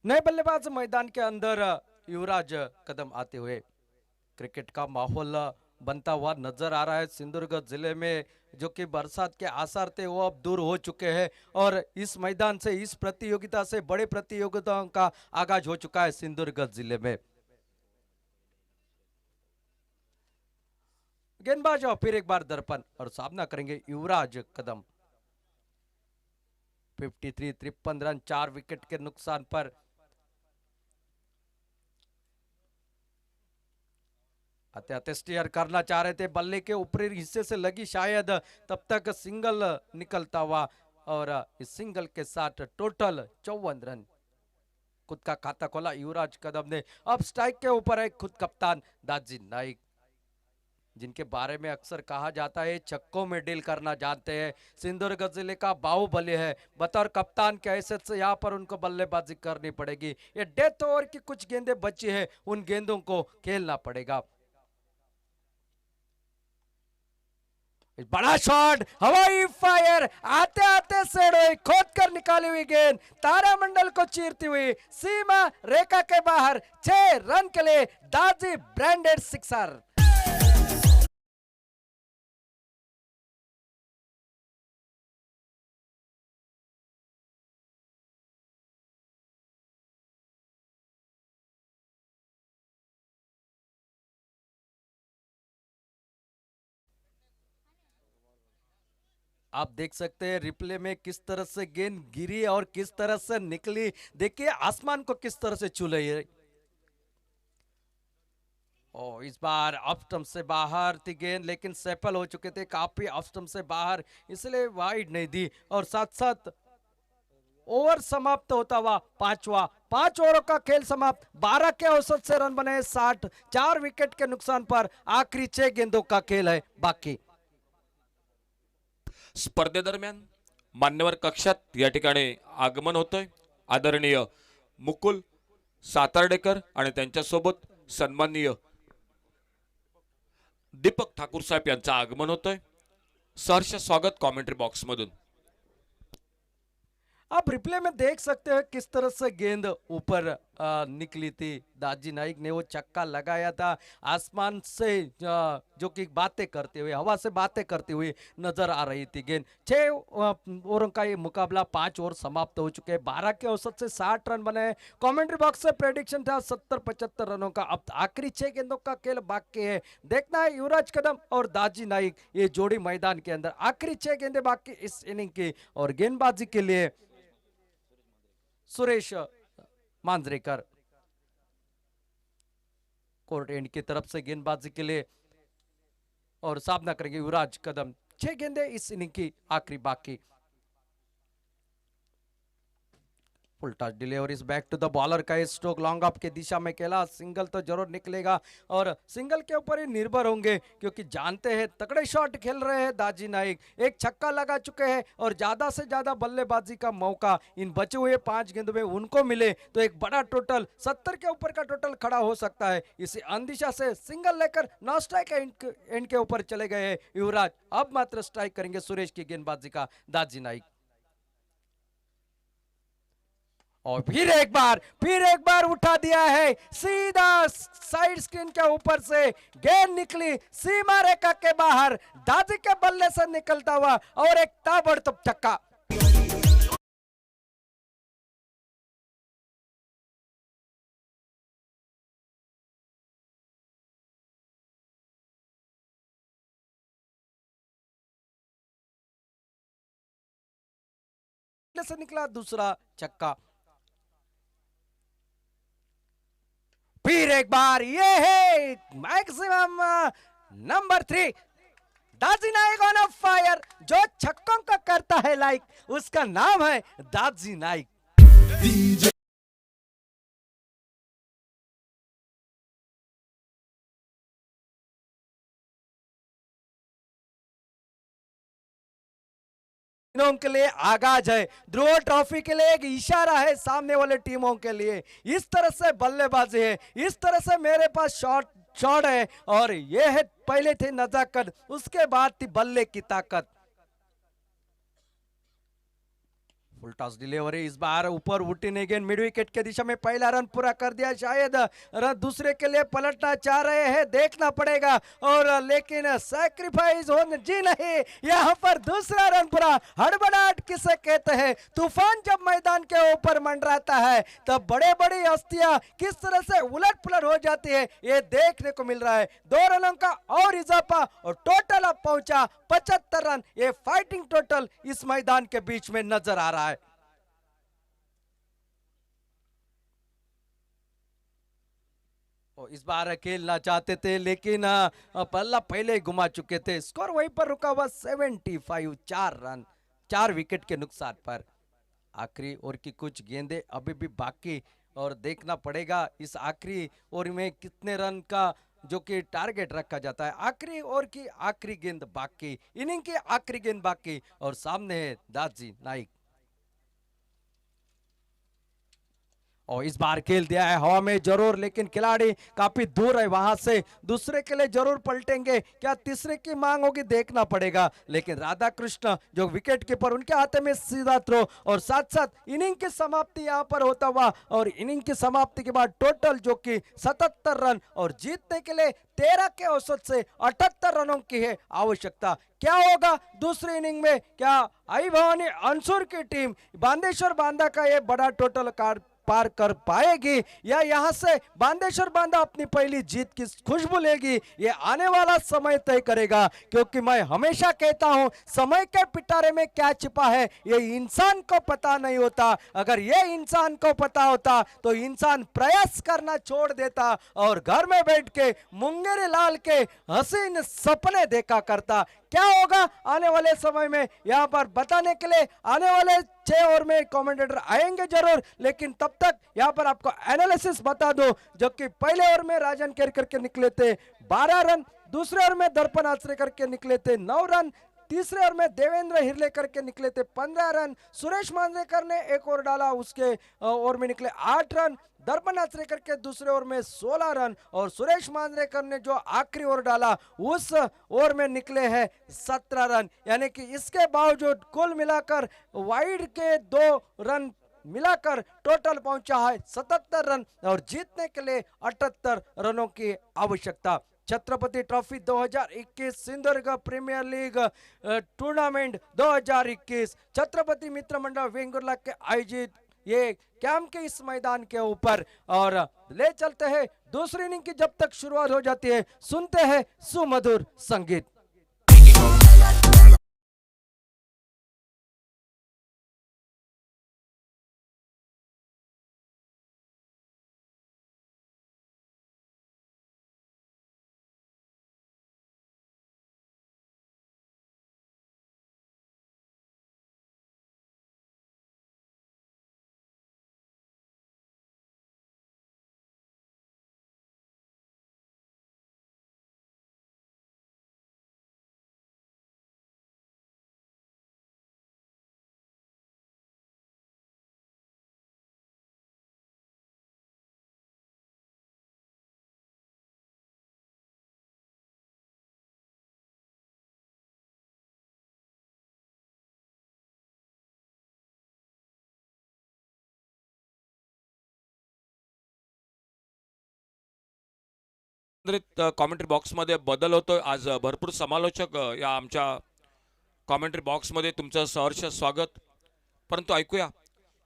नए बल्लेबाज मैदान के अंदर युवराज कदम आते हुए। क्रिकेट का माहौल बनता हुआ नजर आ रहा है सिंधुदुर्ग जिले में, जो कि बरसात के आसार थे वो अब दूर हो चुके हैं और इस मैदान से, इस प्रतियोगिता से बड़े प्रतियोगिताओं का आगाज हो चुका है सिंधुदुर्ग जिले में। गेंदबाज और फिर एक बार दर्पण और सामना करेंगे युवराज कदम। 53 रन 4 विकेट के नुकसान पर। आते स्टीयर करना चाह रहे थे, बल्ले के ऊपरी हिस्से से लगी शायद, तब तक सिंगल निकलता हुआ और इस सिंगल के साथ टोटल 54 रन खुद का खाता खोला युवराज कदम ने। अब स्ट्राइक के ऊपर है खुद कप्तान दाजी नाइक, जिनके बारे में अक्सर कहा जाता है छक्कों में डील करना जानते हैं, सिंधुदुर्ग जिले का बाहुबली है। बतौर कप्तान के हैसियत से यहाँ पर उनको बल्लेबाजी करनी पड़ेगी। ये डेथ ओवर की कुछ गेंदें बची है, उन गेंदों को खेलना पड़ेगा। बड़ा शॉट, हवाई फायर, आते आते सेड़ोई खोद कर निकाली हुई गेंद तारामंडल को चीरती हुई सीमा रेखा के बाहर। 6 रन के लिए दाजी ब्रांडेड सिक्सर। आप देख सकते हैं रिप्ले में किस तरह से गेंद गिरी और किस तरह से निकली। देखिए आसमान को किस तरह से छू रही है। ओ, इस बार ऑफ स्टंप से बाहर थी गेंद, लेकिन सफल हो चुके थे काफी ऑफ स्टंप से बाहर, इसलिए वाइड नहीं दी। और साथ साथ ओवर समाप्त होता हुआ 5 ओवरों का खेल समाप्त। 12 के औसत से रन बने 60, 4 विकेट के नुकसान पर आखिरी 6 गेंदों का खेल है बाकी। स्पर्धेदरम्यान मान्यवर कक्षात या ठिकाणी आगमन होतंय आदरणीय मुकुल सातार्डेकर आणि त्यांच्यासोबत सन्माननीय दीपक ठाकूर साहेब यांचं आगमन होतंय। सहर्ष स्वागत कमेंट्री बॉक्स मधून। आप रिप्ले में देख सकते हैं किस तरह से गेंद ऊपर निकली थी। दाजी नाइक ने वो छक्का लगाया था आसमान से, जो कि बातें करते हुए, हवा से बातें करते हुए नजर आ रही थी गेंद। 6 ओवरों का ये मुकाबला 5 ओवर समाप्त हो चुके हैं। 12 के औसत से 60 रन बने। कमेंट्री बॉक्स से प्रेडिक्शन था 70-75 रनों का। अब आखिरी 6 गेंदों का खेल बाकी है। देखना है युवराज कदम और दाजी नाइक ये जोड़ी मैदान के अंदर। आखिरी 6 गेंदें बाकी इस इनिंग की, और गेंदबाजी के लिए सुरेश मांजरेकर कोर्ट एंड की तरफ से गेंदबाजी के लिए, और सामना करेंगे युवराज कदम। 6 गेंदें इस इनिंग की आखिरी बाकी। Full touch delivery is back to the bowler का स्ट्रोक लॉन्ग ऑफ के दिशा में खेला, सिंगल तो जरूर निकलेगा और सिंगल के ऊपर ही निर्भर होंगे क्योंकि जानते हैं तगड़े शॉट खेल रहे हैं दाजी नाइक। एक छक्का लगा चुके हैं और ज्यादा से ज्यादा बल्लेबाजी का मौका इन बचे हुए 5 गेंद में उनको मिले तो एक बड़ा टोटल 70 के ऊपर का टोटल खड़ा हो सकता है। इसी अंदिशा से सिंगल लेकर नौ स्ट्राइक एंड के ऊपर चले गए हैं युवराज। अब मात्र स्ट्राइक करेंगे सुरेश की गेंदबाजी का दाजी नाइक। और फिर एक बार उठा दिया है सीधा साइड स्क्रीन के ऊपर से, गेंद निकली सीमा रेखा के बाहर, दादी के बल्ले से निकलता हुआ और एक ताबड़तोड़ छक्का। से निकला दूसरा छक्का। फिर एक बार ये है maximum number 3 Daji Naik on a fire. जो छक्कों का करता है लाइक उसका नाम है दाजी नाइक। टीमों के लिए आगाज है, ध्रुव ट्रॉफी के लिए एक इशारा है सामने वाले टीमों के लिए। इस तरह से बल्लेबाजी है, इस तरह से मेरे पास शॉट है और ये है पहले थे नजाकत, उसके बाद थी बल्ले की ताकत। फुल टॉस डिलीवरी इस बार ऊपर उठने गेंद मिड विकेट के दिशा में पहला रन पूरा कर दिया, शायद रन दूसरे के लिए पलटना चाह रहे हैं, देखना पड़ेगा। और लेकिन सैक्रिफाइस होने जी नहीं, यहाँ पर दूसरा रन पूरा। हड़बड़ाहट किसे कहते हैं, तूफान जब मैदान के ऊपर मंडराता है तब बड़े बड़ी हस्तियां किस तरह से उलट पुलट हो जाती है ये देखने को मिल रहा है। 2 रनों का और इजाफा और टोटल अब पहुंचा 75 रन। ये फाइटिंग टोटल इस मैदान के बीच में नजर आ रहा है। और इस बार खेलना चाहते थे लेकिन पल्ला पहले ही घुमा चुके थे। स्कोर वहीं पर रुका हुआ 75, 4 रन 4 विकेट के नुकसान पर। आखिरी ओवर की कुछ गेंदें अभी भी बाकी और देखना पड़ेगा इस आखिरी ओवर में कितने रन का जो कि टारगेट रखा जाता है। आखिरी ओवर की आखिरी गेंद बाकी, इनिंग की आखिरी गेंद बाकी और सामने है दाजी नाइक। और इस बार खेल दिया है हवा में जरूर, लेकिन खिलाड़ी काफी दूर है वहां से, दूसरे के लिए जरूर पलटेंगे, क्या तीसरे की मांग होगी देखना पड़ेगा। लेकिन राधा कृष्ण जो विकेट कीपर उनके हाथ में सीधा थ्रो और साथ साथ इनिंग की समाप्ति यहां पर होता हुआ और इनिंग की समाप्ति के बाद टोटल जो कि 77 रन और जीतने के लिए 13 के औसत से 78 रनों की है आवश्यकता। क्या होगा दूसरी इनिंग में, क्या आई भवानी अंसुर की टीम बांदेश्वर बांदा का ये बड़ा टोटल पार कर पाएगी या यहां से बांदेश्वर बांदा अपनी पहली जीत की खुशबू लेगी, ये आने वाला समय तय करेगा। क्योंकि मैं हमेशा कहता हूं समय के पिटारे में क्या छिपा है ये इंसान को पता नहीं होता। अगर ये इंसान को पता होता तो इंसान प्रयास करना छोड़ देता और घर में बैठ के मुंगेरी लाल के हसीन सपने देखा करता। क्या होगा आने वाले समय में यहां पर बताने के लिए आने वाले 6 ओवर में कमेंटेटर आएंगे जरूर, लेकिन तब तक यहां पर आपको एनालिसिस बता दो। जबकि पहले ओवर में राजन केरकर के निकले थे 12 रन, दूसरे ओवर में दर्पण आचरेकर के निकले थे 9 रन, तीसरे ओवर में देवेंद्र हिरलेकर के निकले थे 15 रन, सुरेश मांजरेकर ने एक ओवर डाला उसके ओवर में निकले 8 रन, दर्पण आचरेकर के दूसरे ओवर में 16 रन और सुरेश मांजरेकर ने जो आखिरी ओवर डाला उस ओवर में निकले हैं 17 रन। यानी कि इसके बावजूद कुल मिलाकर वाइड के 2 रन मिलाकर टोटल पहुंचा है 77 रन और जीतने के लिए 78 रनों की आवश्यकता। Chhatrapati trophy 2021 Sindhudurg premier league tournament 2021 Chhatrapati Mitra Mandal Vengurla के आयोजित ये कैंप के इस मैदान के ऊपर और ले चलते हैं दूसरी इनिंग की। जब तक शुरुआत हो जाती है सुनते हैं सुमधुर संगीत। कॉमेंट्री बॉक्समध्ये बदल होतोय आज भरपूर समालोचक या आमच्या कॉमेंट्री बॉक्समध्ये तुमचं सहर्ष स्वागत. परंतु ऐकूया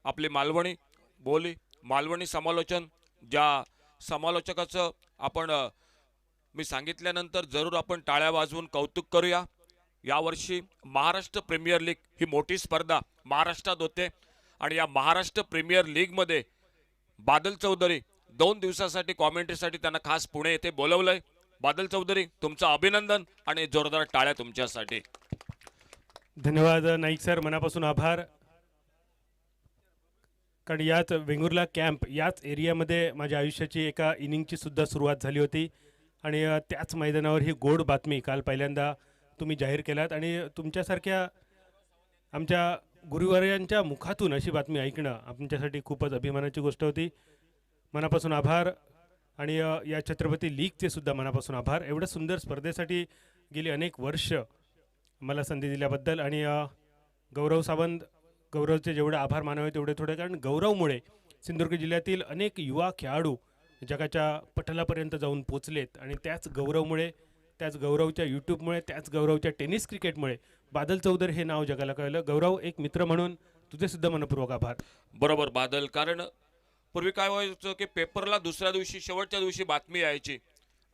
आपली मालवणी बोली, मालवणी समालोचन. ज्या समालोचकाचं आपण मी सांगितल्यानंतर जरूर आपण टाळ्या वाजवून कौतुक करूया. यावर्षी महाराष्ट्र प्रीमियर लीग ही मोठी स्पर्धा महाराष्ट्रात होते आणि या महाराष्ट्र प्रीमियर लीगमध्ये बादल चौधरी 2 दिवसासाठी कॉमेंट्रीसाठी त्यांना खास पुणे येथे बोलवलंय. बादल चौधरी तुमचं अभिनंदन आणि जोरदार टाळ्या तुमच्यासाठी. धन्यवाद नाईक सर, मनापासून आभार. कारण याच वेंगुर्ला कॅम्प याच एरियामध्ये माझ्या आयुष्याची एका इनिंगची सुद्धा सुरुवात झाली होती आणि त्याच मैदानावर ही गोड बातमी काल पहिल्यांदा तुम्ही जाहीर केलात आणि तुमच्यासारख्या आमच्या गुरुवर्यांच्या मुखातून अशी बातमी ऐकणं आमच्यासाठी खूपच अभिमानाची गोष्ट होती. मनापासून आभार. आणि या छत्रपती लीगचे सुद्धा मनापासून आभार. एवढं सुंदर स्पर्धेसाठी गेली अनेक वर्ष मला संधी दिल्याबद्दल. आणि गौरव सावंत, गौरवचे जेवढे आभार मानावे तेवढे थोडे, कारण गौरवमुळे सिंधुदुर्ग जिल्ह्यातील अनेक युवा खेळाडू जगाच्या पटलापर्यंत जाऊन पोचलेत आणि त्याच गौरवमुळे, त्याच गौरवच्या यूट्यूबमुळे, त्याच गौरवच्या टेनिस क्रिकेटमुळे बादल चौधरी हे नाव जगाला कळलं. गौरव, एक मित्र म्हणून तुझे सुद्धा मनपूर्वक आभार. बरोबर बादल, कारण पूर्वी काय व्हायचं की पेपरला दुसऱ्या दिवशी शेवटच्या दिवशी बातमी यायची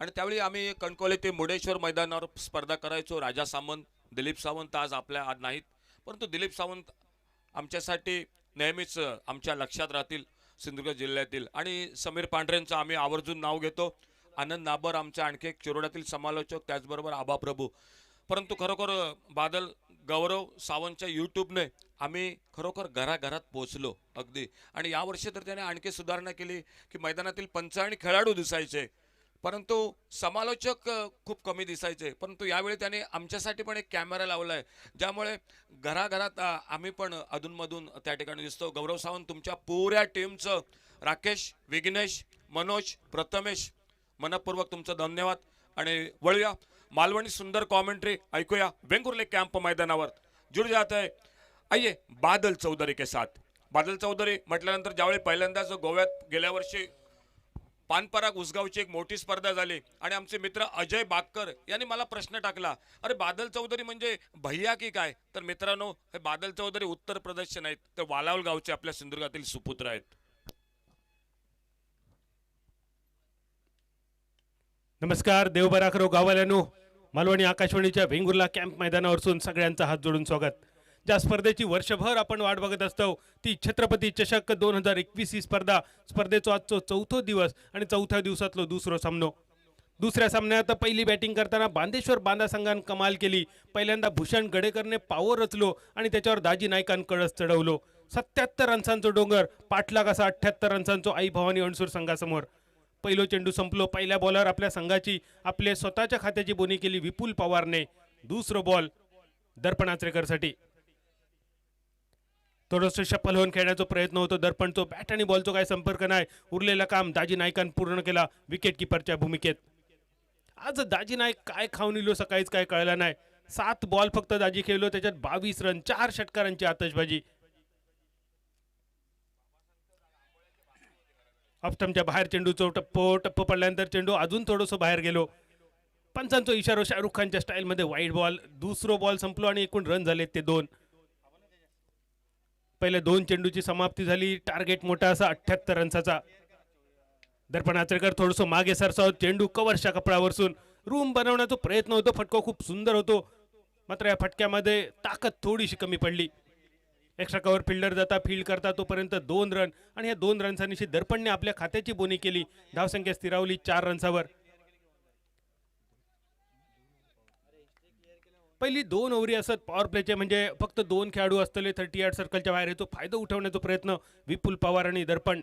आणि त्यावेळी आम्ही कणकवली ते मुर्डेश्वर मैदानावर स्पर्धा करायचो. राजा सामंत, दिलीप सावंत आज नाहीत, परंतु दिलीप सावंत आमच्यासाठी नेहमीच आमच्या लक्षात राहतील सिंधुदुर्ग जिल्ह्यातील. आणि समीर पांढरेंचं आम्ही आवर्जून नाव घेतो. आनंद नाबर आमचे आणखी एक चिरोड्यातील समालोचक, त्याचबरोबर आबा प्रभू. परंतु खरोखर बादल, गौरव सावंतच्या यूट्यूबने आम्ही खरोखर घराघरात पोहोचलो अगदी. आणि यावर्षी तर त्याने आणखी सुधारणा केली की मैदानातील पंच आणि खेळाडू दिसायचे परंतु समालोचक खूप कमी दिसायचे. परंतु यावेळी त्याने आमच्यासाठी पण एक कॅमेरा लावला आहे, ज्यामुळे घराघरात आम्ही पण अधूनमधून त्या ठिकाणी दिसतो. गौरव सावंत, तुमच्या पुऱ्या टीमचं, राकेश, विघ्नेश, मनोज, प्रथमेश, मनपूर्वक तुमचं धन्यवाद. आणि वळूया मालवणी सुंदर कॉमेंट्री ऐकूया वेंगुर्ले कॅम्प मैदानावर. जुड़ जाता है, आइए बादल चौधरी के साथ. बादल चौधरी म्हटल्यानंतर ज्यावेळी पहिल्यांदाच गोव्यात गेल्या वर्षी पानपराग उसगावची एक मोठी स्पर्धा झाली आणि आमचे मित्र अजय बागकर यांनी मला प्रश्न टाकला, अरे बादल चौधरी म्हणजे भैया की काय? तर मित्रांनो, हे बादल चौधरी उत्तर प्रदेशचे नाहीत, ते वालावल गावचे आपल्या सिंधुदुर्गातील सुपुत्र आहेत. नमस्कार, देवबराखरो गावाल्यानो. मालवणी आकाशवाणीच्या वेंगुर्ला कॅम्प मैदानावरून सगळ्यांचा हात जोडून स्वागत. ज्या स्पर्धेची वर्षभर आपण वाट बघत असतो ती छत्रपती चषक 2021 ही स्पर्धा. स्पर्धेचो आजचो चौथो दिवस आणि चौथ्या दिवसातलो दुसरो सामनो. दुसऱ्या सामन्यात पहिली बॅटिंग करताना बांदेश्वर बांदा संघान कमाल केली. पहिल्यांदा भूषण गडेकरने पावर रचलो आणि त्याच्यावर दाजी नायकान कळस चढवलो. 77 रन्सांचो डोंगर पाठलाग असा 78 रन्सांचो आई भवानी अणसूर संघासमोर. पहिलो चेंडू संपलो. पहिल्या बॉलर आपल्या संघाची आपले स्वतःच्या खात्याची बोनी केली विपुल पवारने. दुसरो बॉल दर्पण आचरेकरसाठी. थोडंसं शफल होऊन खेळण्याचा प्रयत्न होतो दर्पणचो. बॅट आणि बॉलचो काय संपर्क नाही. उरलेलं काम दाजी नायकान पूर्ण केला विकेट किपरच्या भूमिकेत. आज दाजी नाईक काय खाऊन इलो सकाळीच काय कळलं नाही. 7 बॉल फक्त दाजी खेळलो, त्याच्यात 22 रन, 4 षटकारांची आतषबाजी. ऑफस्टम्पच्या बाहेर चेंडूचो टप्प पडल्यानंतर चेंडू अजून थोडंसं बाहेर गेलो. पंचांचो इशारो शाहरुख खानच्या स्टाईलमध्ये वाईड बॉल. दुसरो बॉल संपलो आणि एकूण रन झाले ते 2. पहिले 2 चेंडूची समाप्ती झाली. टार्गेट मोठा असा 78 रन्साचा. दर्पण आचरेकर थोडंसं मागे सरसावत चेंडू कव्हरच्या कपडावरसून रूम बनवण्याचा प्रयत्न होतो. फटको खूप सुंदर होतो, मात्र या फटक्यामध्ये ताकद थोडीशी कमी पडली. एक्स्ट्रा कव्हर फिल्डर जाता फील्ड करता तोपर्यंत 2 रन आणि या 2 रन्सांनी दर्पणने आपल्या खात्याची बोनी केली. धावसंख्या स्थिरावली 4 रन्सावर. पहिली 2 ओव्हरी असत पॉवर प्लेचे, म्हणजे फक्त 2 खेळाडू असतले 38 सर्कलच्या बाहेर येतो. फायदा उठवण्याचा प्रयत्न विपुल पवार आणि दर्पण.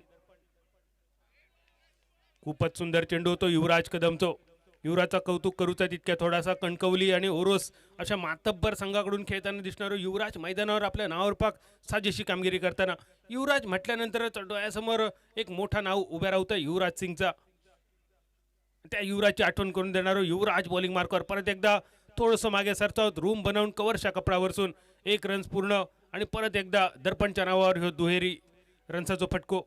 खूपच सुंदर चेंडू होतो युवराज कदमचो. युवराजचा कौतुक करूचा तितक्या थोडासा. कणकवली आणि ओरोस अशा मातब्बर संघाकडून खेळताना दिसणारो युवराज मैदानावर आपल्या नावावर पाक साजेशी कामगिरी करताना. युवराज म्हटल्यानंतर डोळ्यासमोर एक मोठा नाव उभ्या राहतं युवराज सिंगचा. त्या युवराजची आठवण करून देणारो युवराज बॉलिंग मार्कवर परत एकदा थोडंसं मागे सरसावत रूम बनवून कव्हरच्या कपडावरसून 1 रन्स पूर्ण आणि परत एकदा दर्पणच्या नावावर ह्यो दुहेरी रन्साचो फटको.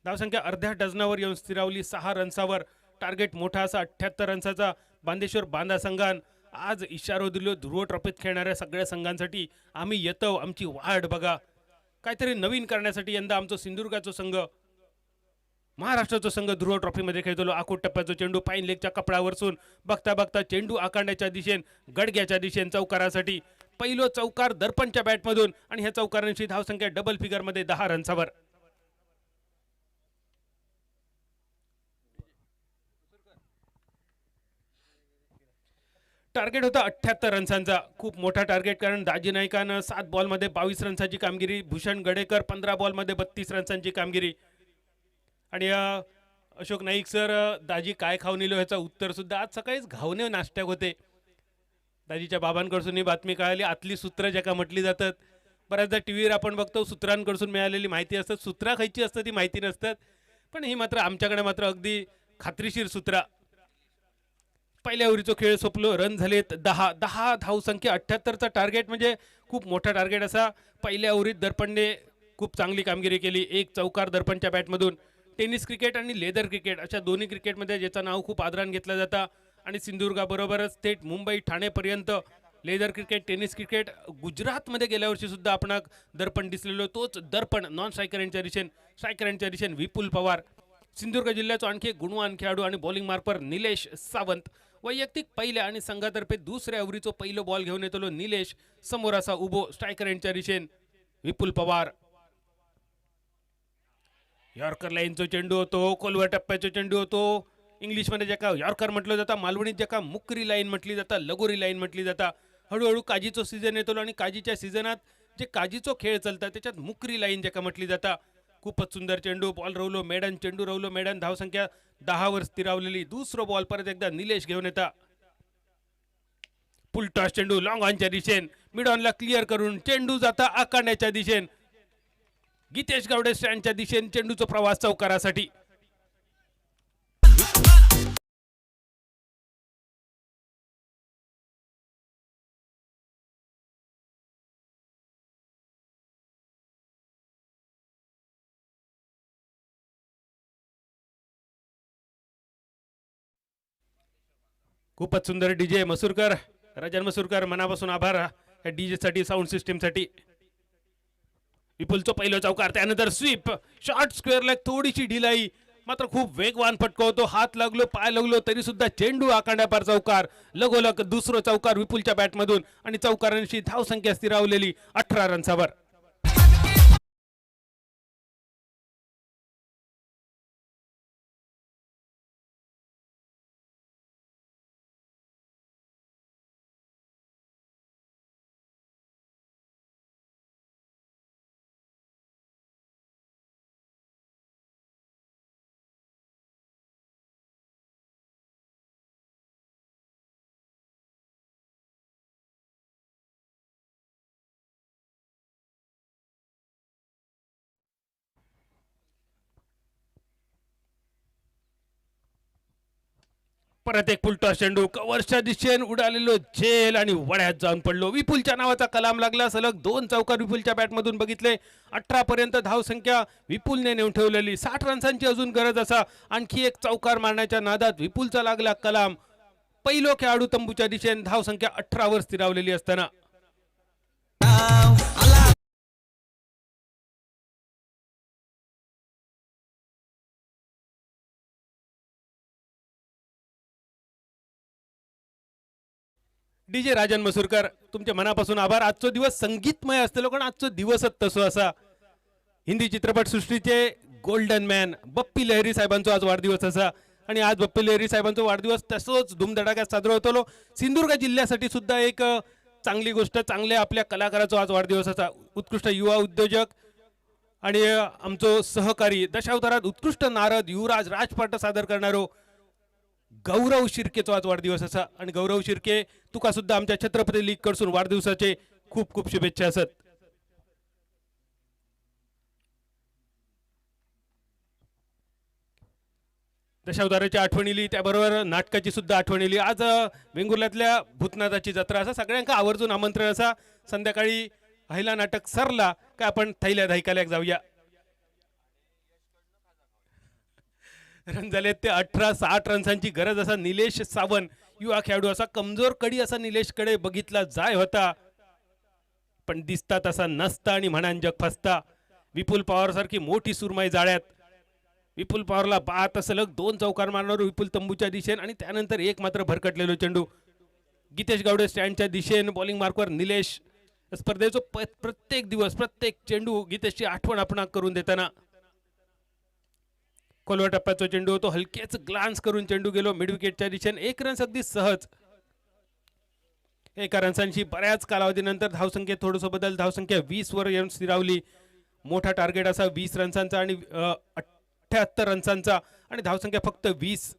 धावसंख्या अर्ध्या डझनावर येऊन स्थिरावली 6 रन्सावर. टार्गेट मोठा असा 78 रन्साचा बांदेश्वर बांधा संघान आज इशारो दिलो ध्रुव ट्रॉफीत खेळणाऱ्या सगळ्या संघांसाठी आम्ही येतो, आमची वाट बघा. काहीतरी नवीन करण्यासाठी यंदा आमचा सिंधुदुर्गाचा संघ महाराष्ट्राचा संघ ध्रुव ट्रॉफीमध्ये खेळतो. आखूट टप्प्याचा चेंडू पाईन लेगच्या कपड्यावरसून बघता बघता चेंडू आकांड्याच्या दिशेन गडग्याच्या दिशेन चौकारासाठी पहिलो चौकार दर्पणच्या बॅटमधून आणि ह्या चौकारांची धावसंख्या डबल फिगरमध्ये 10 रन्सावर. टार्गेट होता 78 रन्सांचा, खूप मोठा टार्गेट, कारण दाजी नाईकानं 7 बॉलमध्ये 22 रन्साची कामगिरी, भूषण गडेकर 15 बॉलमध्ये 32 रन्सांची कामगिरी. आणि अशोक नाईक सर दाजी काय खाऊन येलो ह्याचं उत्तर सुद्धा आज सकाळीच घावणे नाश्त्याक होते. दाजीच्या बाबांकडून ही बातमी कळाली, आतली सूत्र ज्याका म्हटली जातात. बऱ्याचदा टी व्हीवर आपण बघतो सूत्रांकडून मिळालेली माहिती असतात, सूत्रा खायची असतात ती माहिती नसतात, पण ही मात्र आमच्याकडे मात्र अगदी खात्रीशीर सूत्रा. पहिल्या ओव्हरीचा खेळ सोपलो, रन झालेत 10 धावसंख्या 78चा टार्गेट म्हणजे खूप मोठा टार्गेट असा. पहिल्या ओव्हरीत दर्पणने खूप चांगली कामगिरी केली, एक चौकार दर्पणच्या बॅटमधून. टेनिस क्रिकेट आणि लेदर क्रिकेट अशा दोन्ही क्रिकेटमध्ये ज्याचं नाव खूप आदरान घेतलं जातं आणि सिंधुदुर्गाबरोबरच थेट मुंबई ठाणेपर्यंत लेदर क्रिकेट टेनिस क्रिकेट गुजरातमध्ये गेल्या वर्षी सुद्धा आपण दर्पण दिसलेलो. तोच दर्पण नॉन स्ट्रायकरांच्या दिशेन विपुल पवार. सिंधुदुर्ग जिल्ह्याचा आणखी एक गुणवान खेळाडू आणि बॉलिंग मार्कर निलेश सावंत. वैयक्तिक पहिल्या आणि संघातर्फे दुसऱ्या ओव्हरीचो पहिलो बॉल घेऊन येतो निलेश, समोर असा उभो स्ट्रायकरांच्या दिशेन विपुल पवार. यॉर्कर लाईनचा चेंडू होतो, कोलवा टप्प्याचा चेंडू होतो. इंग्लिशमध्ये ज्याका यॉर्कर म्हटलं जातं, मालवणीत ज्याका मुकरी लाईन म्हटली जातं, लगोरी लाईन म्हटली जातं. हळूहळू काजीचो सीझन येतो आणि काजीच्या सीझनात जे काजीचो खेळ चालतात त्याच्यात मुकरी लाईन ज्याका म्हटली जातं. खूपच सुंदर चेंडू, बॉल रवलो मेडन, चेंडू रवलो मेडन, धावसंख्या 10 वर स्थिरावलेली. दुसरं बॉल परत एकदा निलेश घेऊन येता. पुलटॉस चेंडू लॉंग ऑनच्या दिशेन, मिड ऑनला क्लिअर करून चेंडू जाता आकांड्याच्या दिशेन. गीतेश गावडे स्टँडच्या दिशेने चेंडूचा प्रवास चौकारासाठी. खूपच सुंदर डीजे मसूरकर, राजन मसूरकर, मनापासून आभार या डीजे साठी, साऊंड सिस्टीम साठी. विपुलचा पहिला चौकार, त्यानंतर स्वीप, शॉर्ट स्क्वेअरला थोडीशी ढिलाई, मात्र खूप वेगवान फटकवतो. हात लागलो, पाय लागलो तरी सुद्धा चेंडू आकांड्यापार चौकार. लगोलग दुसरा चौकार विपुलच्या बॅटमधून आणि चौकारांशी धावसंख्या स्थिरावलेली 18 रन्सावर. परत एक फुलटॉस चेंडू, कव्हरच्या दिशेने उडालेलो झेल आणि वड्यात जाऊन पडलो. विपुलच्या नावाचा कलाम लागला. सलग 2 चौकार विपुलच्या बॅटमधून बघितले. 18 पर्यंत धावसंख्या विपुलने नेऊन ठेवलेली. 60 रन्सांची अजून गरज असा. आणखी एक चौकार मारण्याच्या नादात विपुलचा लागला कलाम. पहिलो खेळाडू तंबूच्या दिशेने धावसंख्या 18 वर स्थिरावलेली असताना डीजे राजन मसूरकर, तुमचे मनापासून आभार. आजचा दिवस संगीतमय असतो, कारण आजचा दिवसच तसो असा. हिंदी चित्रपट सृष्टीचे गोल्डन मॅन बप्पी लहरी साहेबांचा आज वाढदिवस असा आणि आज बप्पी लहरी साहेबांचा वाढदिवस तसोच धूमधडाक्यात साजरा होतो. सिंधुदुर्ग जिल्ह्यासाठी सुद्धा एक चांगली गोष्ट, चांगल्या आपल्या कलाकाराचा आज वाढदिवस असा. उत्कृष्ट युवा उद्योजक आणि आमचो सहकारी, दशावतारात उत्कृष्ट नारद युवराज राजपाट सादर करणारो गौरव शिर्केचा आज वाढदिवस असा. आणि गौरव शिर्के, तुका सुद्धा आमच्या छत्रपती लीग कडसून वाढदिवसाचे खूप खूप शुभेच्छा असत. दशावताराची आठवण येली, त्याबरोबर नाटकाची सुद्धा आठवण येली. आज वेंगुर्ल्यातल्या भूतनाथाची जत्रा असा. सगळ्यांका आवर्जून आमंत्रण असा. संध्याकाळी पहिला नाटक सरला का आपण थैल्या धायकाल्याक जाऊया. रन झाले ते 18-60 रन्सांची गरज असा निलेश सावंत युवा खेळाडू असा कमजोर कडी असा निलेशकडे बघितला जाय होता, पण दिसता तसा नसता आणि म्हणान जग फसता. विपुल पवार सारखी मोठी सुरमाई जाळ्यात. विपुल पवारला बात सलग 2 चौकार मारणार विपुल तंबूच्या दिशेने आणि त्यानंतर एक मात्र भरकटलेलो चेंडू. गीतेश गावडे स्टँडच्या दिशेने बॉलिंग मार्कवर निलेश. स्पर्धेचो प्रत्येक दिवस प्रत्येक चेंडू गीतेशची आठवण आपण करून देताना. खोलवा टप्प्याचा चेंडू तो हलकेच ग्लान्स करून चेंडू गेलो मिड विकेटच्या दिशेने. 1 रन अगदी सहज. एका रन्सांची बऱ्याच कालावधीनंतर धावसंख्येत थोडंसं बदल. धावसंख्या 20 वर येऊन स्थिरावली. मोठा टार्गेट असा 20 रन्सांचा आणि 78 रन्सांचा आणि धावसंख्या फक्त 20.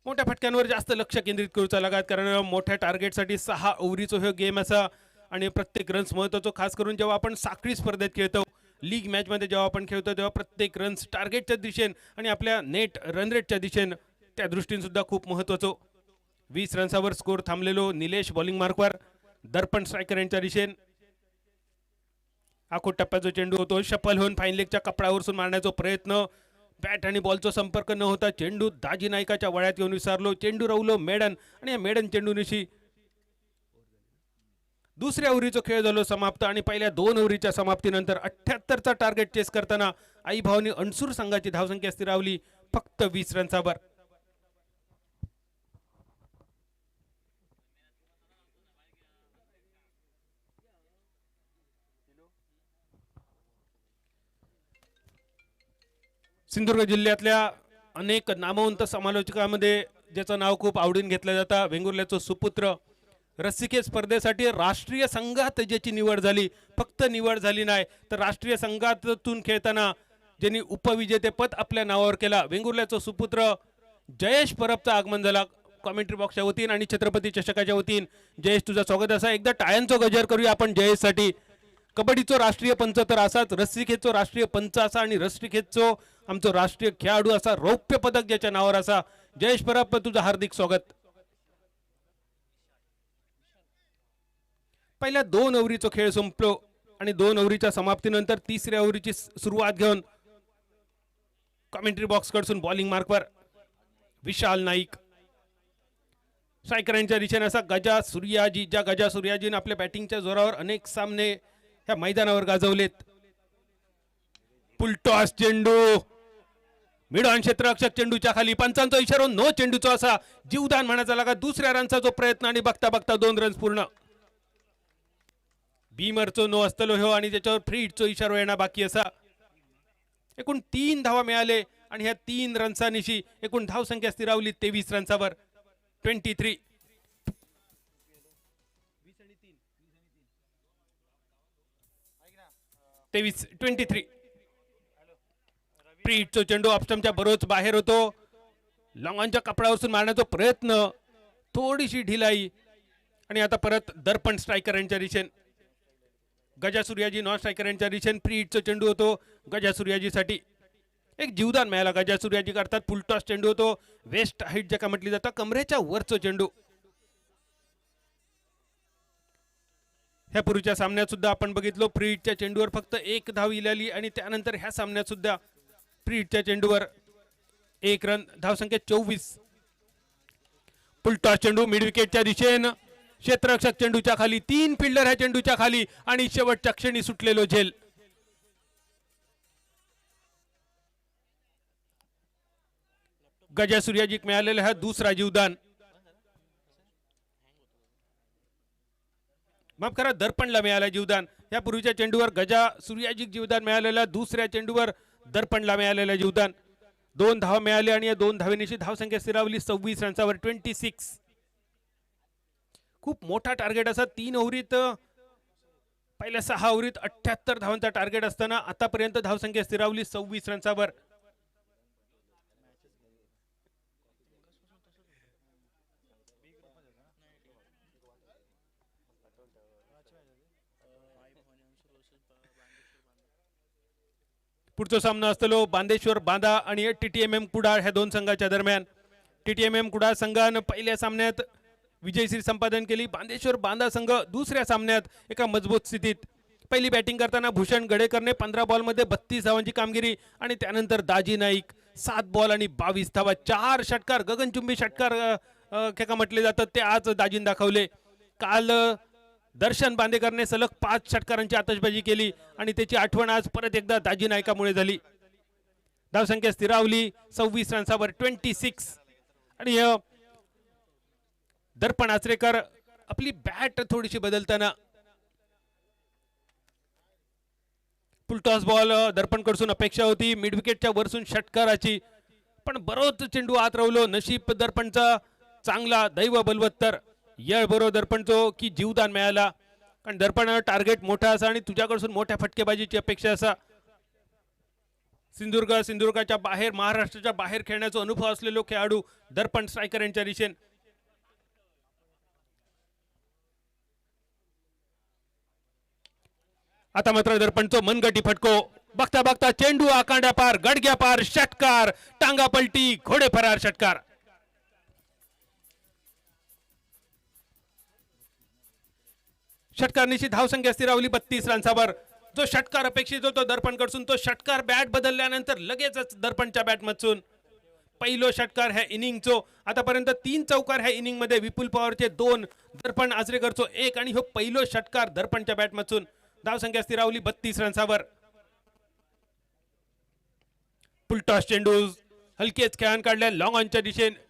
मोठ्या फटक्यांवर जास्त लक्ष केंद्रित करूचा लागत, कारण मोठ्या टार्गेटसाठी 6 ओव्हरीचो हे गेम असा आणि प्रत्येक रन्स महत्वाचं. खास करून जेव्हा आपण साखळी स्पर्धेत खेळतो, लीग मॅच मध्ये जेव्हा आपण खेळतो, तेव्हा प्रत्येक रन्स टार्गेटच्या दिशेने आणि आपल्या नेट रन रेटच्या दिशेने त्या दृष्टीने सुद्धा खूप महत्वाचं. 20 रन्सावर स्कोर थांबलेलो निलेश बॉलिंग मार्कवर. दर्पण स्ट्रायकर यांच्या दिशेने आखो टप्प्याचा चेंडू होतो. शफल होऊन फाईन लेगच्या कपड्यावरून मारण्याचा प्रयत्न. बॅट आणि बॉलचा संपर्क न होता चेंडू दाजी नायकाच्या वळ्यात येऊन विसारलो. चेंडू रावलो मेडन आणि या मेडन चेंडूनिशी दुसऱ्या ओव्हरीचा खेळ झालो समाप्त. आणि पहिल्या 2 ओव्हरीच्या समाप्तीनंतर 78चा टार्गेट चेस करताना आई भावनी अणसूर संघाची धावसंख्या स्थिरावली फक्त 20 रन्सावर. सिंधुदुर्ग जिल्ह्यातल्या अनेक नामवंत समालोचकांमध्ये ज्याचं नाव खूप आवडीन घेतलं जातं, वेंगुर्ल्याचं सुपुत्र. रस्सीखेच स्पर्धेसाठी राष्ट्रीय संघात ज्याची निवड झाली, फक्त निवड झाली नाही तर राष्ट्रीय संघातून खेळताना ज्यांनी उपविजेतेपद आपल्या नावावर केला, वेंगुर्ल्याचं सुपुत्र जयेश परबचं आगमन झाला कॉमेंट्री बॉक्सच्या वतीन आणि छत्रपती चषकाच्या वतीन. जयेश तुझं स्वागत असा. एकदा टाळ्यांचा गजर करूया आपण जयेशसाठी. कबड्डीचो राष्ट्रीय पंच तर असाच, रस्सीखेचो राष्ट्रीय पंच असा आणि रस्सीखेचो आमचं राष्ट्रीय खेळाडू असा, रौप्य पदक ज्याच्या नावावर असा. जयेश परब तुझं हार्दिक स्वागत. पहिल्या 2 ओव्हरीचा खेळ संपलो आणि 2 ओव्हरीच्या समाप्तीनंतर तिसऱ्या ओव्हरीची सुरुवात घेऊन कॉमेंट्री बॉक्स कडून बॉलिंग मार्कवर विशाल नाईक. स्ट्रायकरांच्या दिशेने असा गजा सूर्याजी. ज्या गजा सूर्याजीने आपल्या बॅटिंगच्या जोरावर अनेक सामने ह्या मैदानावर गाजवलेत. पुलटॉस चेंडू मिडॉन क्षेत्ररक्षक चेंडूच्या खाली. पंचांचा इशारा नो चेंडूचा असा जीवदान म्हणायचा लागा. दुसऱ्या रनचा जो प्रयत्न आणि बघता बघता 2 रन्स पूर्ण. बीमरचो नो असतलो हो आणि त्याच्यावर फ्री हिटचो इशारा येणं बाकी असा. एकूण 3 धावा मिळाले आणि ह्या 3 रन्सांनिशी एकूण धावसंख्या स्थिरावली 23 रन्सावर. 23 फ्रीटचो चेंडू ऑप्स्टमच्या बरोच बाहेर होतो. लॉंगॉनच्या कपड्यावरून मारण्याचा प्रयत्न, थोडीशी ढिलाई आणि आता परत दर्पण स्ट्रायकर यांच्या दिशेने. गजा सूर्याजी नॉन स्ट्रायकर यांच्या दिशेने फ्रीटचो चेंडू होतो गजा सूर्याजीसाठी. एक जीवदान मिळाला गजा सूर्याजी करतात. फुलटॉस चेंडू होतो. वेस्ट हाईट ज्याका म्हटली जातं, कमरेच्या वरचो चेंडू. ह्या पूर्वीच्या सामन्यात सुद्धा आपण बघितलो फ्रीटच्या चेंडूवर फक्त 1 धाव इल्याली आणि त्यानंतर ह्या सामन्यात सुद्धा फ्रीटच्या चेंडूवर 1 रन. धावसंख्या 24. फुलटॉस चेंडू मिड विकेटच्या दिशेने. क्षेत्ररक्षक चेंडूच्या खाली. 3 फिल्डर ह्या चेंडूच्या खाली आणि शेवटच्या क्षणी सुटलेलो झेल. गजा सूर्याजीक मिळालेला हा दुसरा जीवदान. माफ करा, दर्पणला मिळाला जीवदान. या पूर्वीच्या चेंडूवर गजा सूर्याजीक जीवदान मिळालेला. दुसऱ्या चेंडूवर दर्पणला मिळालेला जीवदान. 2 धावा मिळाले आणि या 2 धावेनिशी धावसंख्या स्थिरावली 26 रन्सावर. 26. खूप मोठा टार्गेट असा. 3 ओव्हरीत पहिल्या 6 ओव्हरीत 78 धावांचा टार्गेट असताना आतापर्यंत धावसंख्या स्थिरावली 26 रन्सावर. पुढचा सामना असतो बांदेश्वर बांदा आणि TTMM कुडाळ ह्या 2 संघाच्या दरम्यान. TTMM कुडाळ संघानं पहिल्या सामन्यात विजयश्री संपादन केली. बांदेश्वर बांदा संघ दुसऱ्या सामन्यात एका मजबूत स्थितीत. पहिली बॅटिंग करताना भूषण गडेकरने 15 बॉलमध्ये 32 धावांची कामगिरी आणि त्यानंतर दाजी नाईक 7 बॉल आणि 22 धावा, 4 षटकार, गगनचुंबी षटकार खेका म्हटले जातात ते आज दाजीन दाखवले. काल दर्शन बांदेकरने सलग 5 षटकारांची आतषबाजी केली आणि त्याची आठवण आज परत एकदा दाजी नायकामुळे झाली. धावसंख्या स्थिरावली 26 रन्सावर 26. आणि दर्पण आचरेकर आपली बॅट थोडीशी बदलताना फुलटॉस बॉल दर्पण कडून अपेक्षा होती मिड विकेटच्या वरसून षटकाराची, पण बरोच चेंडू आत रवलो. नशीब दर्पणचा चांगला, दैव बलवत्तर. यळ बरो दर्पणचो की जीवदान मिळाला, कारण दर्पण टार्गेट मोठा असा आणि तुझ्याकडून मोठ्या फटकेबाजीची अपेक्षा असा. सिंधुदुर्गाच्या बाहेर, महाराष्ट्राच्या बाहेर खेळण्याचा अनुभव असलेलो खेळाडू दर्पण स्ट्रायकर यांच्या दिशेने. आता मात्र दर्पणचो मनगटी फटको. बघता बघता चेंडू आकांड्या पार, गडग्या पार, षटकार, टांगा पलटी, घोडे फरार षटकार. षटकारनिशी धावसंख्या स्थिरावली 32 रन्सावर. जो षटकार अपेक्षित होतो दर्पण कडून तो षटकार बॅट बदलल्यानंतर लगेचच दर्पणच्या बॅट मधून पहिलो षटकार ह्या इनिंगचो. आतापर्यंत 3 चौकार ह्या इनिंग मध्ये, विपुल पवारचे 2, दर्पण आचरेकरचो 1 आणि हो पहिलो षटकार दर्पणच्या बॅट मधून. धावसंख्या स्थिरावली 32 रन्सावर. फुलटॉस चेंडू हलकेच खेळान काढल्या लॉंग ऑनच्या दिशेने.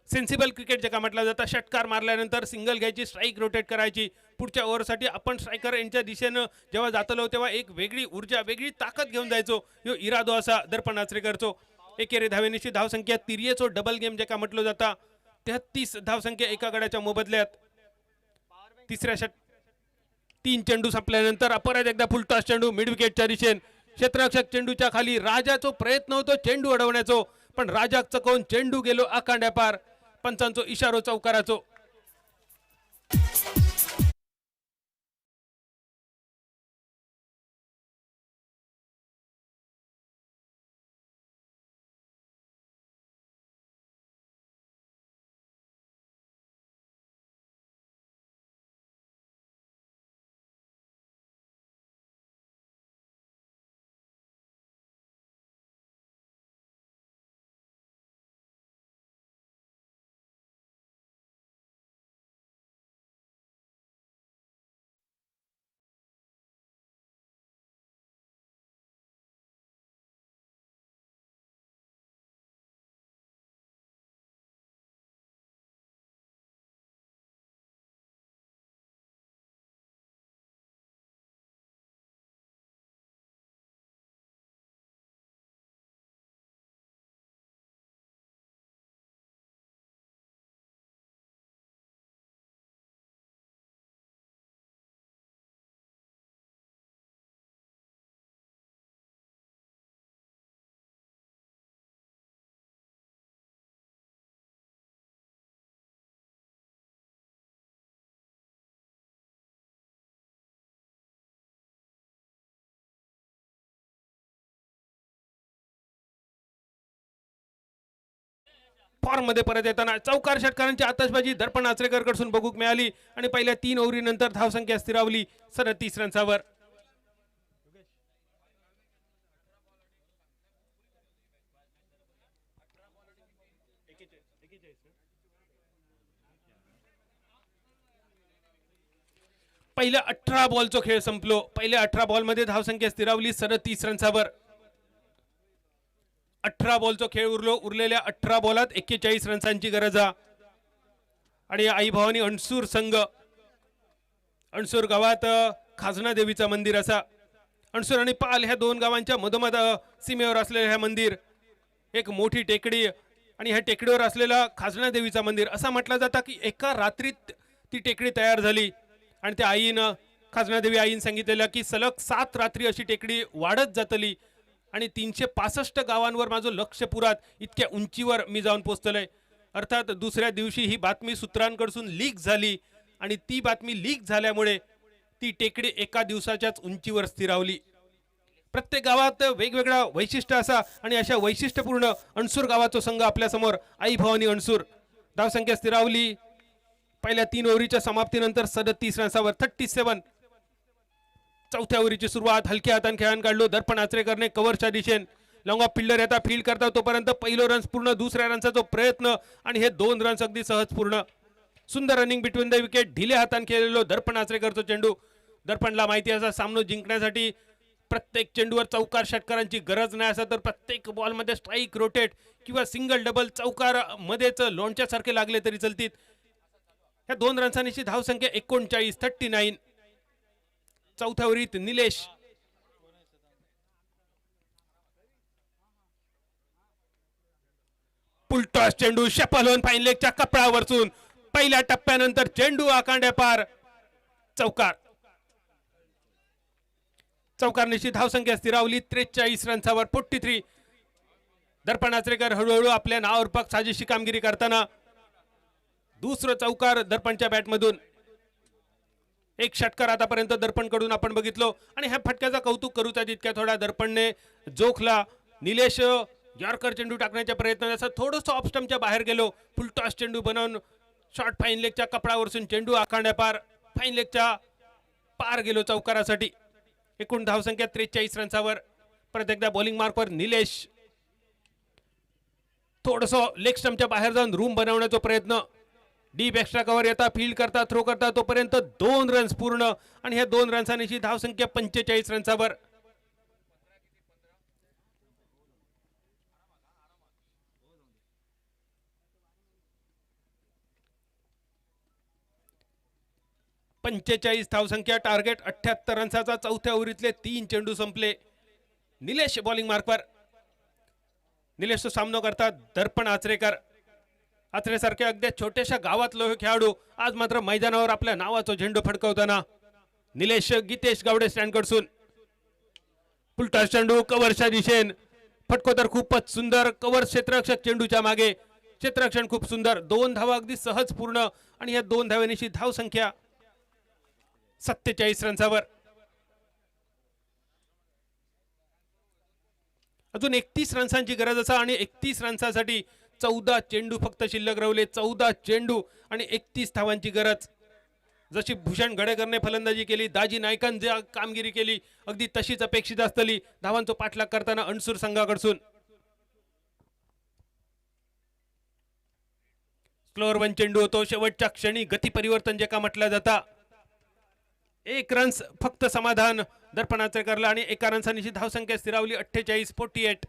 सेन्सिबल क्रिकेट ज्याका म्हटलं जातं. षटकार मारल्यानंतर सिंगल घ्यायची, स्ट्राईक रोटेट करायची. पुढच्या ओव्हरसाठी आपण स्ट्रायकर यांच्या दिशेनं जेव्हा जातलो तेव्हा एक वेगळी ऊर्जा, वेगळी ताकद घेऊन जायचो. ह्यो इरादो असा दर्पण आचरेकरचो. एकेरी धावेनिशी धावसंख्या तिर्येचो डबल गेम ज्याका म्हटलं जाता. 33 धावसंख्या एका गड्याच्या मोबदल्यात. तिसऱ्या 3 चेंडू संपल्यानंतर परत एकदा फुलटॉस चेंडू मिड विकेटच्या दिशेने. क्षेत्ररक्षक चेंडूच्या खाली. राजाचो प्रयत्न होतो चेंडू अडवण्याचो, पण राजा चकवून चेंडू गेलो आकांड्या पार. पंचांचो इशारो चौकाराचो. फॉर्म मध्ये परत येताना चौकार षटकारांची आतषबाजी दर्पण आचरेकर कडून बघूक मिळाली आणि पहिल्या 3 ओव्हरीनंतर धावसंख्या स्थिरावली 37 रन्सावर. पहिल्या 18 बॉलचो खेळ संपलो. पहिल्या 18 बॉल मध्ये धावसंख्या स्थिरावली 37 रन्सावर. 18 बॉलचो खेळ उरलो. उरलेल्या 18 बॉलात 41 रन्सांची गरज आहे. आणि आई भवानी अणसूर संघ, अणसूर गावात खाजना देवीचा मंदिर असा. अणसूर आणि पाल ह्या 2 गावांच्या मधोमध सीमेवर असलेलं हे मंदिर, एक मोठी टेकडी आणि ह्या टेकडीवर असलेला खाजना देवीचा मंदिर. असा म्हटलं जातं की एका रात्रीत ती टेकडी तयार झाली आणि त्या आईनं, खाजना देवी आईनं सांगितलेलं की सलग 7 रात्री अशी टेकडी वाढत जातली आणि 365 गावांवर माझं लक्ष पुरात, इतक्या उंचीवर मी जाऊन पोहोचतलोय. अर्थात दुसऱ्या दिवशी ही बातमी सूत्रांकडून लीक झाली आणि ती बातमी लीक झाल्यामुळे ती टेकडी एका दिवसाच्याच उंचीवर स्थिरावली. प्रत्येक गावात वेगवेगळा वैशिष्ट्य असा आणि अशा वैशिष्ट्यपूर्ण अणसूर गावाचा संघ आपल्या समोर आई भवानी अणसूर. धावसंख्या स्थिरावली पहिल्या 3 ओव्हरीच्या समाप्तीनंतर 37 रन्सावर 37. चौथ्या ओव्हरीची सुरुवात हलक्या हाताने खेळान काढलो. दर्पण आचरेकरने कव्हरच्या दिशेने लॉंग ऑफ फिल्डर येता फील्ड करता तोपर्यंत पहिलो रन्स पूर्ण. दुसऱ्या रनचा प्रयत्न आणि हे 2 रन्स अगदी सहज पूर्ण. सुंदर रनिंग बिटवीन द विकेट. ढिल्या हाताने खेळलेलो दर्पण आचरेकरचा चेंडू. दर्पणला माहिती असा सामना जिंकण्यासाठी प्रत्येक चेंडूवर चौकार षटकारांची गरज नाही. असं तर प्रत्येक बॉलमध्ये स्ट्राईक रोटेट किंवा सिंगल डबल चौकार मध्येच लोणच्यासारखे लागले तरी चलतील. या 2 रन्सांची धावसंख्या 39 39. चौथ्या ओव्हरीत निलेश पुलटॉस चेंडू शफल होऊन फाईन लेगच्या कपड्यावरचून पहिल्या टप्प्यानंतर चेंडू आकांड्या पार. चौकार. चौकारनिशी धावसंख्या स्थिरावली 43 रन्सावर 43. दर्पण आचरेकर हळूहळू आपल्या नावावर पक साजेशी कामगिरी करताना दुसरं चौकार दर्पणच्या बॅटमधून. एक षटकार आतापर्यंत दर्पण कडून आपण बघितलो आणि ह्या फटक्याचा कौतुक करूचा जितक्या थोडा दर्पणने जोखला. निलेश यॉर्कर चेंडू टाकण्याच्या प्रयत्नात असं थोडंसं ऑफ स्टंपच्या बाहेर गेलो. फुलटॉस चेंडू बनवून शॉर्ट फाईन लेगच्या कपडावरसून चेंडू आखांड्या पार. फाईन लेगच्या पार गेलो चौकारासाठी. एकूण धावसंख्या 43 रन्सावर. परत एकदा बॉलिंग मार्कवर निलेश थोडस लेग स्टंपच्या बाहेर जाऊन रूम बनवण्याचा प्रयत्न. डीप एक्स्ट्रा कव्हर येता फील्ड करता थ्रो करता तोपर्यंत 2 रन्स पूर्ण आणि ह्या 2 रन्सांची धावसंख्या 45 रन्सावर. धावसंख्या टार्गेट 78 रन्साचा. चौथ्या ओव्हरीतले 3 चेंडू संपले. निलेश बॉलिंग मार्कवर. निलेशचा सामना करतात दर्पण आचरेकर. आचरेसारख्या अगदी छोट्याशा गावातलो खेळाडू आज मात्र मैदानावर आपल्या नावाचा झेंडू फडकवताना. निलेश गीतेश गावडे स्टँड कडसून पुलटा चेंडू कव्हरच्या दिशेन फटको तर खूपच सुंदर. कव्हर क्षेत्ररक्षक चेंडूच्या मागे. क्षेत्ररक्षण खूप सुंदर. 2 धावा अगदी सहज पूर्ण आणि या 2 धाव्यांची धावसंख्या 47 रन्सावर. अजून 31 रन्सांची गरज असा आणि 31 रन्सासाठी 14 चेंडू फक्त शिल्लक राहिले. 14 चेंडू आणि 31 धावांची गरज. जशी भूषण गडेकरने फलंदाजी केली, दाजी नायकांनी जी कामगिरी केली अगदी तशीच अपेक्षित असतली धावांचा पाठलाग करताना अणसूर संघाकडून. स्लोअर 1 चेंडू होतो. शेवटच्या क्षणी गती परिवर्तन जे का म्हटलं जाता. 1 रन्स फक्त समाधान दर्पणाचे करला आणि 1 रन्सांची धावसंख्या स्थिरावली 48 48.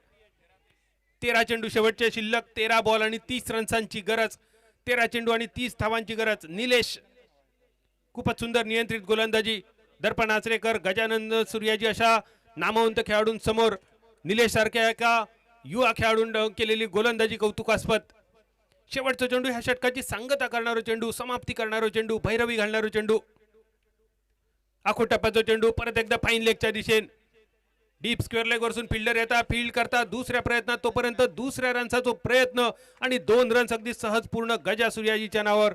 13 चेंडू शेवटचे शिल्लक. 13 बॉल आणि 30 रन्सांची गरज. 13 चेंडू आणि 30 धावांची गरज. निलेश खूपच सुंदर नियंत्रित गोलंदाजी. दर्पण आचरेकर, गजानंद सूर्याजी अशा नामवंत खेळाडूंसमोर निलेश सारख्या एका युवा खेळाडूंनी केलेली गोलंदाजी कौतुकास्पद. शेवटचा चेंडू ह्या षटकाची सांगता करणारा चेंडू, समाप्ती करणारा चेंडू, भैरवी घालणारा चेंडू. आखो टप्प्याचा चेंडू परत एकदा फाईन लेगच्या दिशेने. डीप स्क्वेअर लेग वरसून फिल्डर येता फील्ड करता दुसऱ्या प्रयत्नात तोपर्यंत दुसऱ्या रन्साचा प्रयत्न आणि 2 रन्स अगदी सहज पूर्ण गजा सूर्याजीच्या नावावर.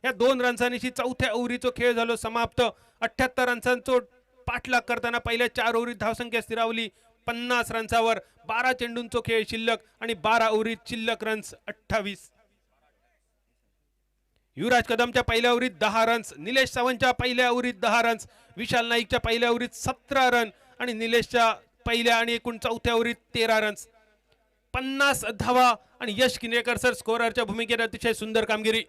या 2 रन्सांनी चौथ्या ओव्हरीचा खेळ झालो समाप्त. 78 रन्सांचा पाठलाग करताना पहिल्या 4 ओव्हरीत धावसंख्या स्थिरावली 50 रन्सावर. 12 चेंडूंचा खेळ शिल्लक आणि 12 ओव्हरीत शिल्लक रन्स 28. युवराज कदमच्या पहिल्या ओव्हरीत 10 रन्स. निलेश सावंतच्या पहिल्या ओव्हरीत 10 रन्स. विशाल नाईकच्या पहिल्या ओव्हरीत 17 रन आणि निलेशच्या पहिल्या आणि एकूण चौथ्या ओव्हरीत 13 रन्स. 50 धावा आणि यश किनेकर सर स्कोररच्या भूमिकेत अतिशय सुंदर कामगिरी.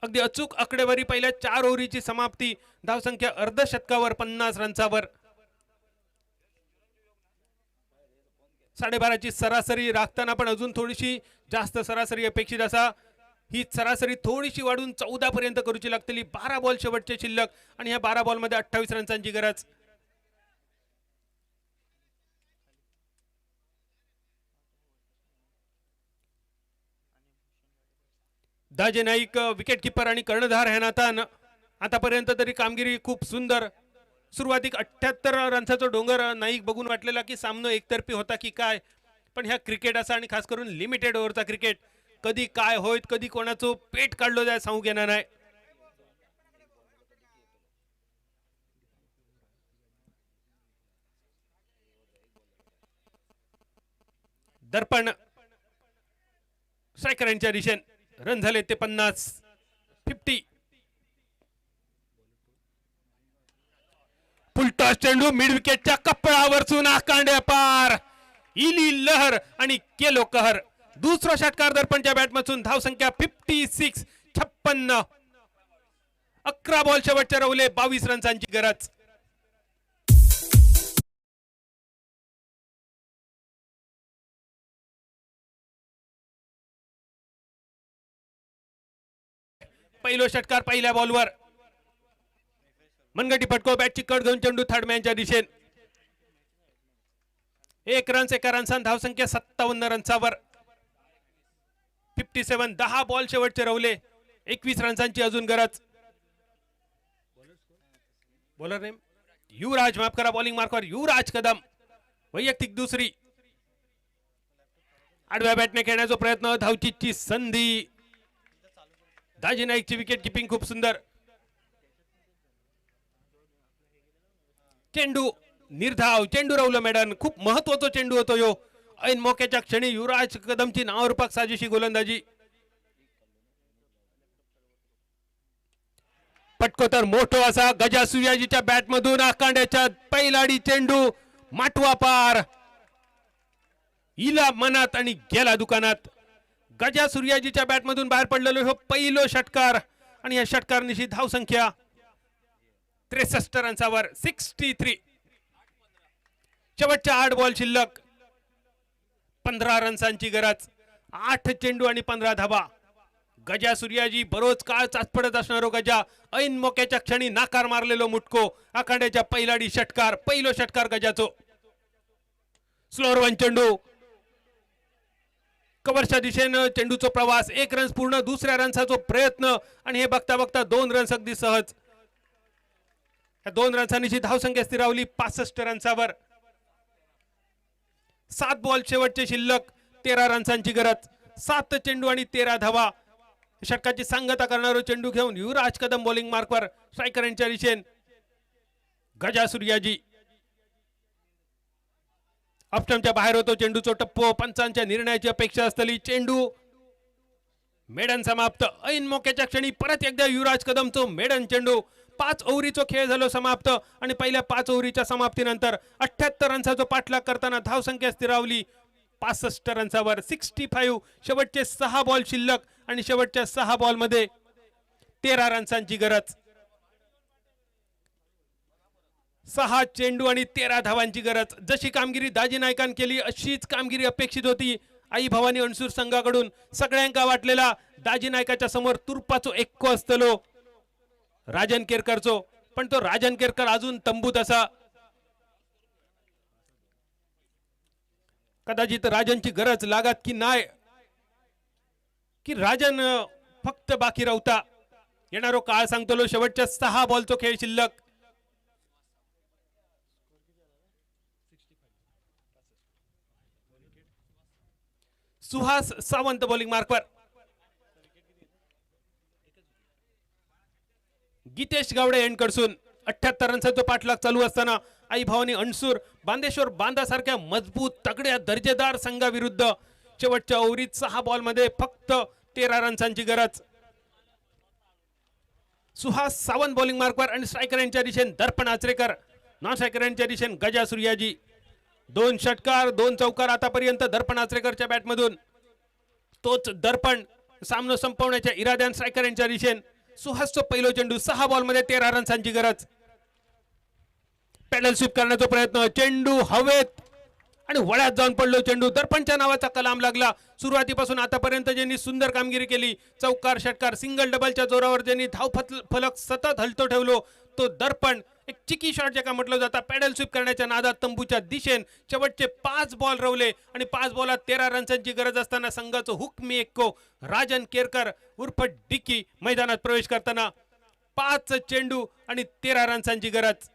अगदी अचूक आकडेवारी. पहिल्या 4 ओव्हरीची समाप्ती. धावसंख्या अर्धशतकावर 50 रन्सावर. 12.5ची सरासरी राखताना पण अजून थोडीशी जास्त सरासरी अपेक्षित असा. ही सरासरी थोडीशी वाढून 14 पर्यंत करूची लागतली. 12 बॉल शेवटचे शिल्लक आणि ह्या 12 बॉल मध्ये 28 रन्सांची गरज. दाजे नाईक विकेट किपर आणि कर्णधार ह्या नातान आतापर्यंत तरी कामगिरी खूप सुंदर. सुरुवातीक 78 रन्साचा डोंगर नाईक बघून वाटलेला की सामना एकतर्फी होता की काय, पण ह्या क्रिकेट असा आणि खास करून लिमिटेड ओव्हरचा क्रिकेट कधी काय होईत कधी कोणाचं पेट काढलो जाय सांगू घेणार नाही. दर्पण स्ट्रायकर यांच्या दिशेने रन झाले ते 50 50. टॉस चेंडू मिड विकेटच्या कपडावरसून आकांड्या पार, इली लहर आणि केलो कहर. दुसरा षटकार दर्पणच्या बॅटमधून धावसंख्या 56, 56. 11 बॉल शेवटचे रवले, 22 रन्सांची गरज. पहिलो षटकार पहिल्या बॉलवर, मनगटी फटको, बॅटची कट घेऊन चेंडू थर्डमॅनच्या दिशेने. 1 रन, 1 रनसान धावसंख्या 57 रन्सावर. 57, 10 बॉल शेवटचे रवले, 21 रन्सांची अजून गरज. बॉलर नेम युवराज, माफ करा, बॉलिंग मार्कवर युवराज कदम, वैयक्तिक दुसरी. आडव्या बॅटने खेळण्याचा प्रयत्न, धावचीची संधी. दाजी नाईकची विकेट किपिंग खूप सुंदर. चेंडू निर्धाव, चेंडू रवलं मॅडन, खूप महत्वाचा चेंडू होतो यो. ऐन मोक्याच्या क्षणी युवराज कदमची नावरूपाक साजेशी गोलंदाजी. पटको तर मोठो असा गजा सूर्याजीच्या बॅटमधून आकांड्याच्या पैलाडी चेंडू माटवा पार, इला मनात आणि गेला दुकानात. गजा सूर्याजीच्या बॅटमधून बाहेर पडलेलो हो पहिलो षटकार आणि या षटकारनिशी धावसंख्या 63 रन्सावर, 63. शेवटच्या 8 बॉल शिल्लक, 15 रन्सांची गरज. 8 चेंडू आणि 15 धाबा. गजा सूर्याजी बरोच काळ चाचपडत असणारो गजा, ऐन मोक्याच्या क्षणी नाकार मारलेलो मुटको. आखाड्याच्या पहिलाडी षटकार, पहिलो षटकार गजाचो. स्लोअर वन चेंडू, कव्हरच्या दिशेनं चेंडूचा प्रवास. 1 रन पूर्ण, दुसऱ्या रन्साचा प्रयत्न आणि हे बघता बघता 2 रन्स अगदी सहज. या 2 रन्सांची धावसंख्या स्थिरावली 65 रन्सावर. 7 बॉल शेवटचे शिल्लक, 13 रन्सांची गरज. 7 चेंडू आणि 13 धावा. षटकाची सांगता करणारो चेंडू घेऊन युवराज कदम बॉलिंग मार्कवर, स्ट्रायकर यांच्या दिशेने गजा सूर्याजी. ऑप्शनच्या बाहेर होतो चेंडूचो टप्पो. पंचांच्या निर्णयाची अपेक्षा असलेली चेंडू मेडन समाप्त. ऐन मोक्याच्या क्षणी परत एकदा युवराज कदमचो मेडन चेंडू. 5 ओव्हरीचो खेळ झालो समाप्त आणि पहिल्या 5 ओव्हरीच्या समाप्तीनंतर 78 रन्साचो पाठलाग करताना धावसंख्या स्थिरावली 65 रन्सावर, 65. शेवटचे 6 बॉल शिल्लक आणि शेवटच्या 6 बॉल मध्ये 13 रन्सांची गरज. 6 चेंडू आणि 13 धावांची गरज. जशी कामगिरी दाजी नायकान केली अशीच कामगिरी अपेक्षित होती आई भवानी अणसूर संघाकडून. सगळ्यांका वाटलेला दाजी नायकाच्या समोर तुर्पाचो एक्को असतलो राजन केरकरचो, पण तो राजन केरकर अजून तंबूत असा. कदाचित राजनची गरज लागत की नाही, की राजन फक्त बाकी राहता. येणारो काळ सांगतलो. शेवटच्या 6 बॉलचो खेळ शिल्लक. सुहास सावंत बॉलिंग मार्कवर. गीतेश गावडे एंड कडसून 78 रन्साचा पाठलाग चालू असताना आई भवानी अणसूर बांदेश्वर बांदा सारख्या मजबूत तगड्या दर्जेदार संघाविरुद्ध शेवटच्या ओव्हरीत 6 बॉल मध्ये फक्त 13 रन्सांची गरज. सुहास सावंत बॉलिंग मार्कवर आणि स्ट्रायकर यांच्या दिशेने दर्पण आचरेकर, नॉन स्ट्रायकर यांच्या दिशेने गजा सूर्याजी. 2 षटकार 2 चौकार आतापर्यंत दर्पण आचरेकरच्या बॅटमधून. तोच दर्पण सामना संपवण्याच्या इराद्याने स्ट्रायकर यांच्या दिशेने. सुहासचा पहिलो चेंडू, 6 बॉल मध्ये 13 रन्सांची गरज. पॅडल स्वीप करण्याचा प्रयत्न, चेंडू हवेत आणि वळ्यात जाऊन पडलो चेंडू. दर्पणच्या नावाचा कलाम लागला. सुरुवातीपासून आतापर्यंत ज्यांनी सुंदर कामगिरी केली, चौकार षटकार सिंगल डबलच्या जोरावर ज्यांनी धाव फलक सतत हलतो ठेवलो, तो दर्पण एक चिकी शॉट ज्याका म्हटलं जातं, पॅडल स्वीप करण्याच्या नादात तंबूच्या दिशेने शेवटचे 5 बॉल रवले आणि 5 बॉलात 13 रन्सांची गरज असताना संघाचं हुकमी एक्को राजन केरकर उर्फ डिकी मैदानात प्रवेश करताना 5 चेंडू आणि 13 रन्सांची गरज.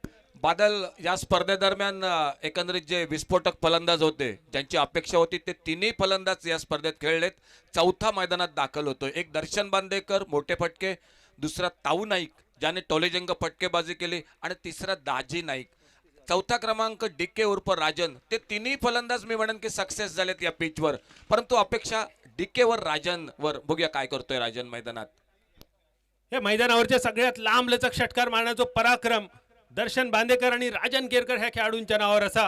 बादल, या स्पर्धेदरम्यान एकंदरीत जे विस्फोटक फलंदाज होते, ज्यांची अपेक्षा होती, ते तिन्ही फलंदाज या स्पर्धेत खेळलेत. चौथा मैदानात दाखल होतोय. एक दर्शन बांदेकर मोठे फटके, दुसरा ताऊ नाईक ज्याने टोलेजंग फटकेबाजी केली आणि तिसरा दाजी नाईक. चौथा क्रमांक डीके उर्फ राजन. ते तिन्ही फलंदाज मी म्हणेन की सक्सेस झालेत या पिचवर, परंतु अपेक्षा डीकेवर राजनवर. बघूया काय करतोय राजन मैदानात. हे मैदानावरच्या सगळ्यात लांब लचक षटकार मारण्याचा पराक्रम दर्शन बांदेकर आणि राजन केरकर ह्या खेळाडूंच्या नावावर असा.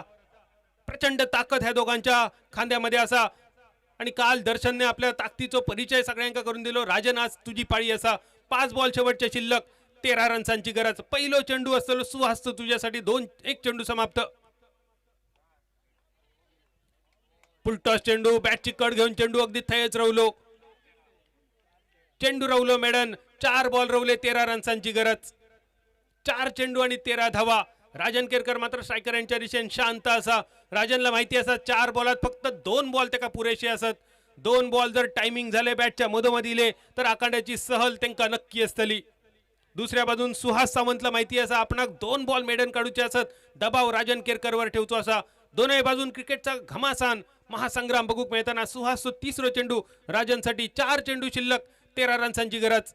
प्रचंड ताकद ह्या दोघांच्या खांद्यामध्ये असा. आणि काल दर्शनने आपल्या ताकदीचा परिचय सगळ्यांका करून दिलो. राजन आज तुझी पाळी असा. 5 बॉल शेवटचे शिल्लक, 13 रन्सांची गरज. पहिलो चेंडू असतो सुहास तुझ्यासाठी 2-1 चेंडू समाप्त. फुलटॉस चेंडू, बॅटची कड घेऊन चेंडू अगदी थयच रवलो. चेंडू रवलो मेडन. 4 बॉल रवले, 13 रन्सांची गरज. 4 चेंडू आणि 13 धावा. राजन केरकर मात्र स्ट्रायकर यांच्या दिशेने शांत असा. राजनला माहिती असा 4 बॉलात फक्त 2 बॉल त्याका पुरेसे असत. 2 बॉल जर टायमिंग झाले बॅटच्या मधोमध इले तर आखाड्याची सहल त्यांका नक्की असतली. दुसऱ्या बाजून सुहास सावंतला माहिती असा आपणाक 2 बॉल मेडन काढूचे असत. दबाव राजन केरकरवर ठेवतो असा. दोनही बाजून क्रिकेटचा घमासान महासंग्राम बघूक मिळताना सुहास तिसरो चेंडू. राजनसाठी 4 चेंडू शिल्लक, 13 रन्सांची गरज.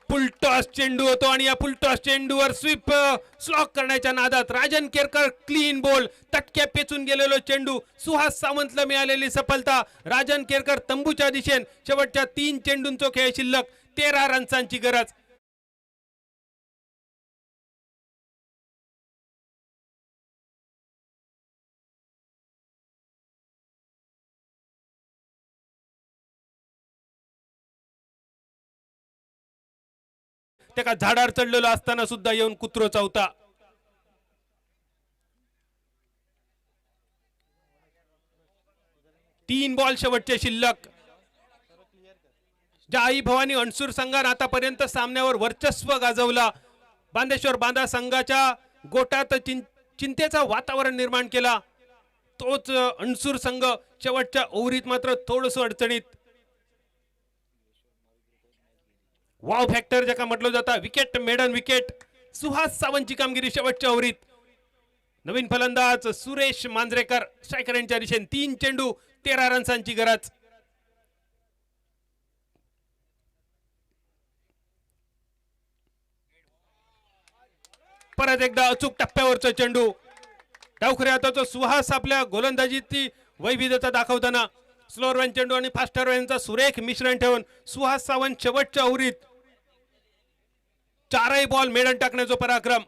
फुलटॉस चेंडू होतो आणि या फुलटॉस चेंडूवर स्वीप स्लॉक करण्याच्या नादात राजन केरकर क्लीन बॉल. तटक्या पेचून गेलेलो चेंडू. सुहास सावंतला मिळालेली सफलता. राजन केरकर तंबूच्या दिशेन. शेवटच्या 3 चेंडूंचो खेळ शिल्लक, 13 रन्सांची गरज. त्याका झाडावर चढलेलो असताना सुद्धा येऊन कुत्रो चावता. तीन बॉल शेवटचे शिल्लक. ज्या आई भवानी अणसूर संघाने आतापर्यंत सामन्यावर वर्चस्व गाजवला, बांदेश्वर बांदा संघाच्या गोटात चिंतेचा वातावरण निर्माण केला, तोच अणसूर संघ शेवटच्या ओव्हरीत मात्र थोडस अडचणीत. वाव फॅक्टर ज्याका म्हटलं जाता, विकेट मेडन विकेट. सुहास सावंतची कामगिरी शेवटच्या ओव्हरीत. नवीन फलंदाज सुरेश मांजरेकर स्ट्रायकर यांच्या दिशेने 3 चेंडू 13 रन्सांची गरज. परत एकदा अचूक टप्प्यावरचा चेंडू. डावखऱ्या हाताचा सुहास आपल्या गोलंदाजीची वैविध्यता दाखवताना स्लोअर वॅन चेंडू आणि फास्टर वॅनचा सुरेख मिश्रण ठेवून सुहास सावंत शेवटच्या ओव्हरीत 4ही बॉल मेडन टाकण्याचा पराक्रम.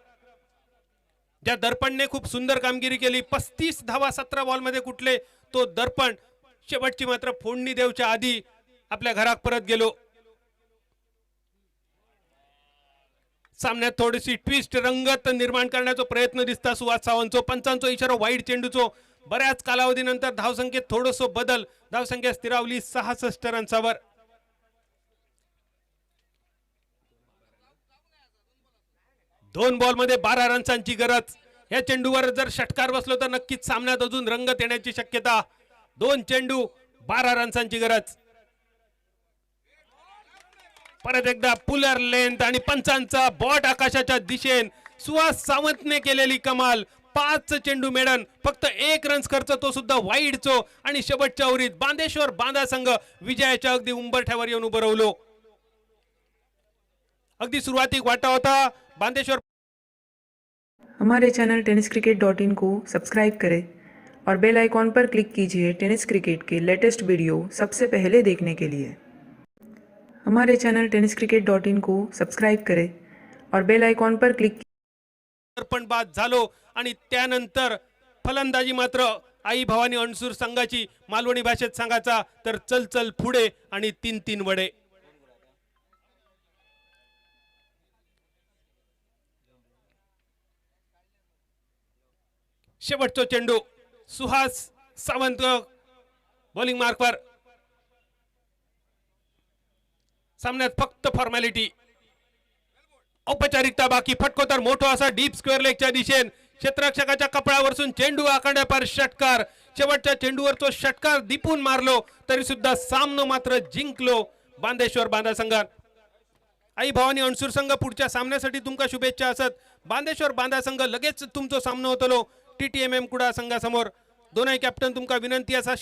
ज्या दर्पणने खूप सुंदर कामगिरी केली, 35 धावा 17 बॉल मध्ये कुठले, तो दर्पण शेवटची मात्र फोडणी देऊच्या आधी आपल्या घरात परत गेलो. सामन्यात थोडीशी ट्विस्ट रंगत निर्माण करण्याचा प्रयत्न दिसता सुहास सावंतचो. पंचांचो इशारा वाईड चेंडूचो. बऱ्याच कालावधीनंतर धावसंख्येत थोडस बदल. धावसंख्या स्थिरावली 66 रन्सावर. दोन बॉल मध्ये 12 रन्सांची गरज. या चेंडूवर जर षटकार बसलो तर नक्कीच सामन्यात अजून रंगत येण्याची शक्यता. 2 चेंडू 12 रन्सांची गरज. परत एकदा पुलर लेंथ आणि पंचांचा बॉट आकाशाच्या दिशेन. सुहास सावंतने केलेली कमाल. 5 चेंडू मेडन, फक्त 1 रन्स खर्च, तो सुद्धा वाईडचो. आणि शेवटच्या ओव्हरीत बांदेश्वर बांदा संघ विजयाच्या अगदी उंबरठ्यावर येऊन उभं राहिलो. अगदी सुरुवातीक वाटा होता बांदेश्वर. हमारे चैनल tenniscricket.in को सब्सक्राइब करें और बेल आइकॉन पर क्लिक कीजिए टेनिस क्रिकेट के लेटेस्ट वीडियो सबसे पहले देखने के लिए. हमारे चैनल tenniscricket.in को सब्सक्राइब करें और बेल आइकॉन पर क्लिक. पण बाद झालो आणि त्यानंतर फलंदाजी मात्र आई भवानी अणसूर संघाची. मालवणी भाषेत सांगायचा तर चल चल पुढे आणि 3-3 वडे. शेवटचा चेंडू. सुहास सावंत बॉलिंग मार्कवर. सामन्यात फक्त फॉर्मॅलिटी, औपचारिकता बाकी. फटको तर मोठा असा डीप स्क्वेअर लेगच्या दिशेन. क्षेत्ररक्षकाच्या कपडावरसून चेंडू आखाड्यापार षटकार. शेवटच्या चेंडूवर तो षटकार दिपून मारलो तरी सुद्धा सामनो मात्र जिंकलो बांदेश्वर बांदा संघात. आई भवानी अणसूर संघ पुढच्या सामन्यासाठी तुमका शुभेच्छा असत. बांदेश्वर बांदा संघ लगेच तुमचा सामना होतलो TTMM कुडा संघासमोर. दोनही कॅप्टन तुमका विनंती असा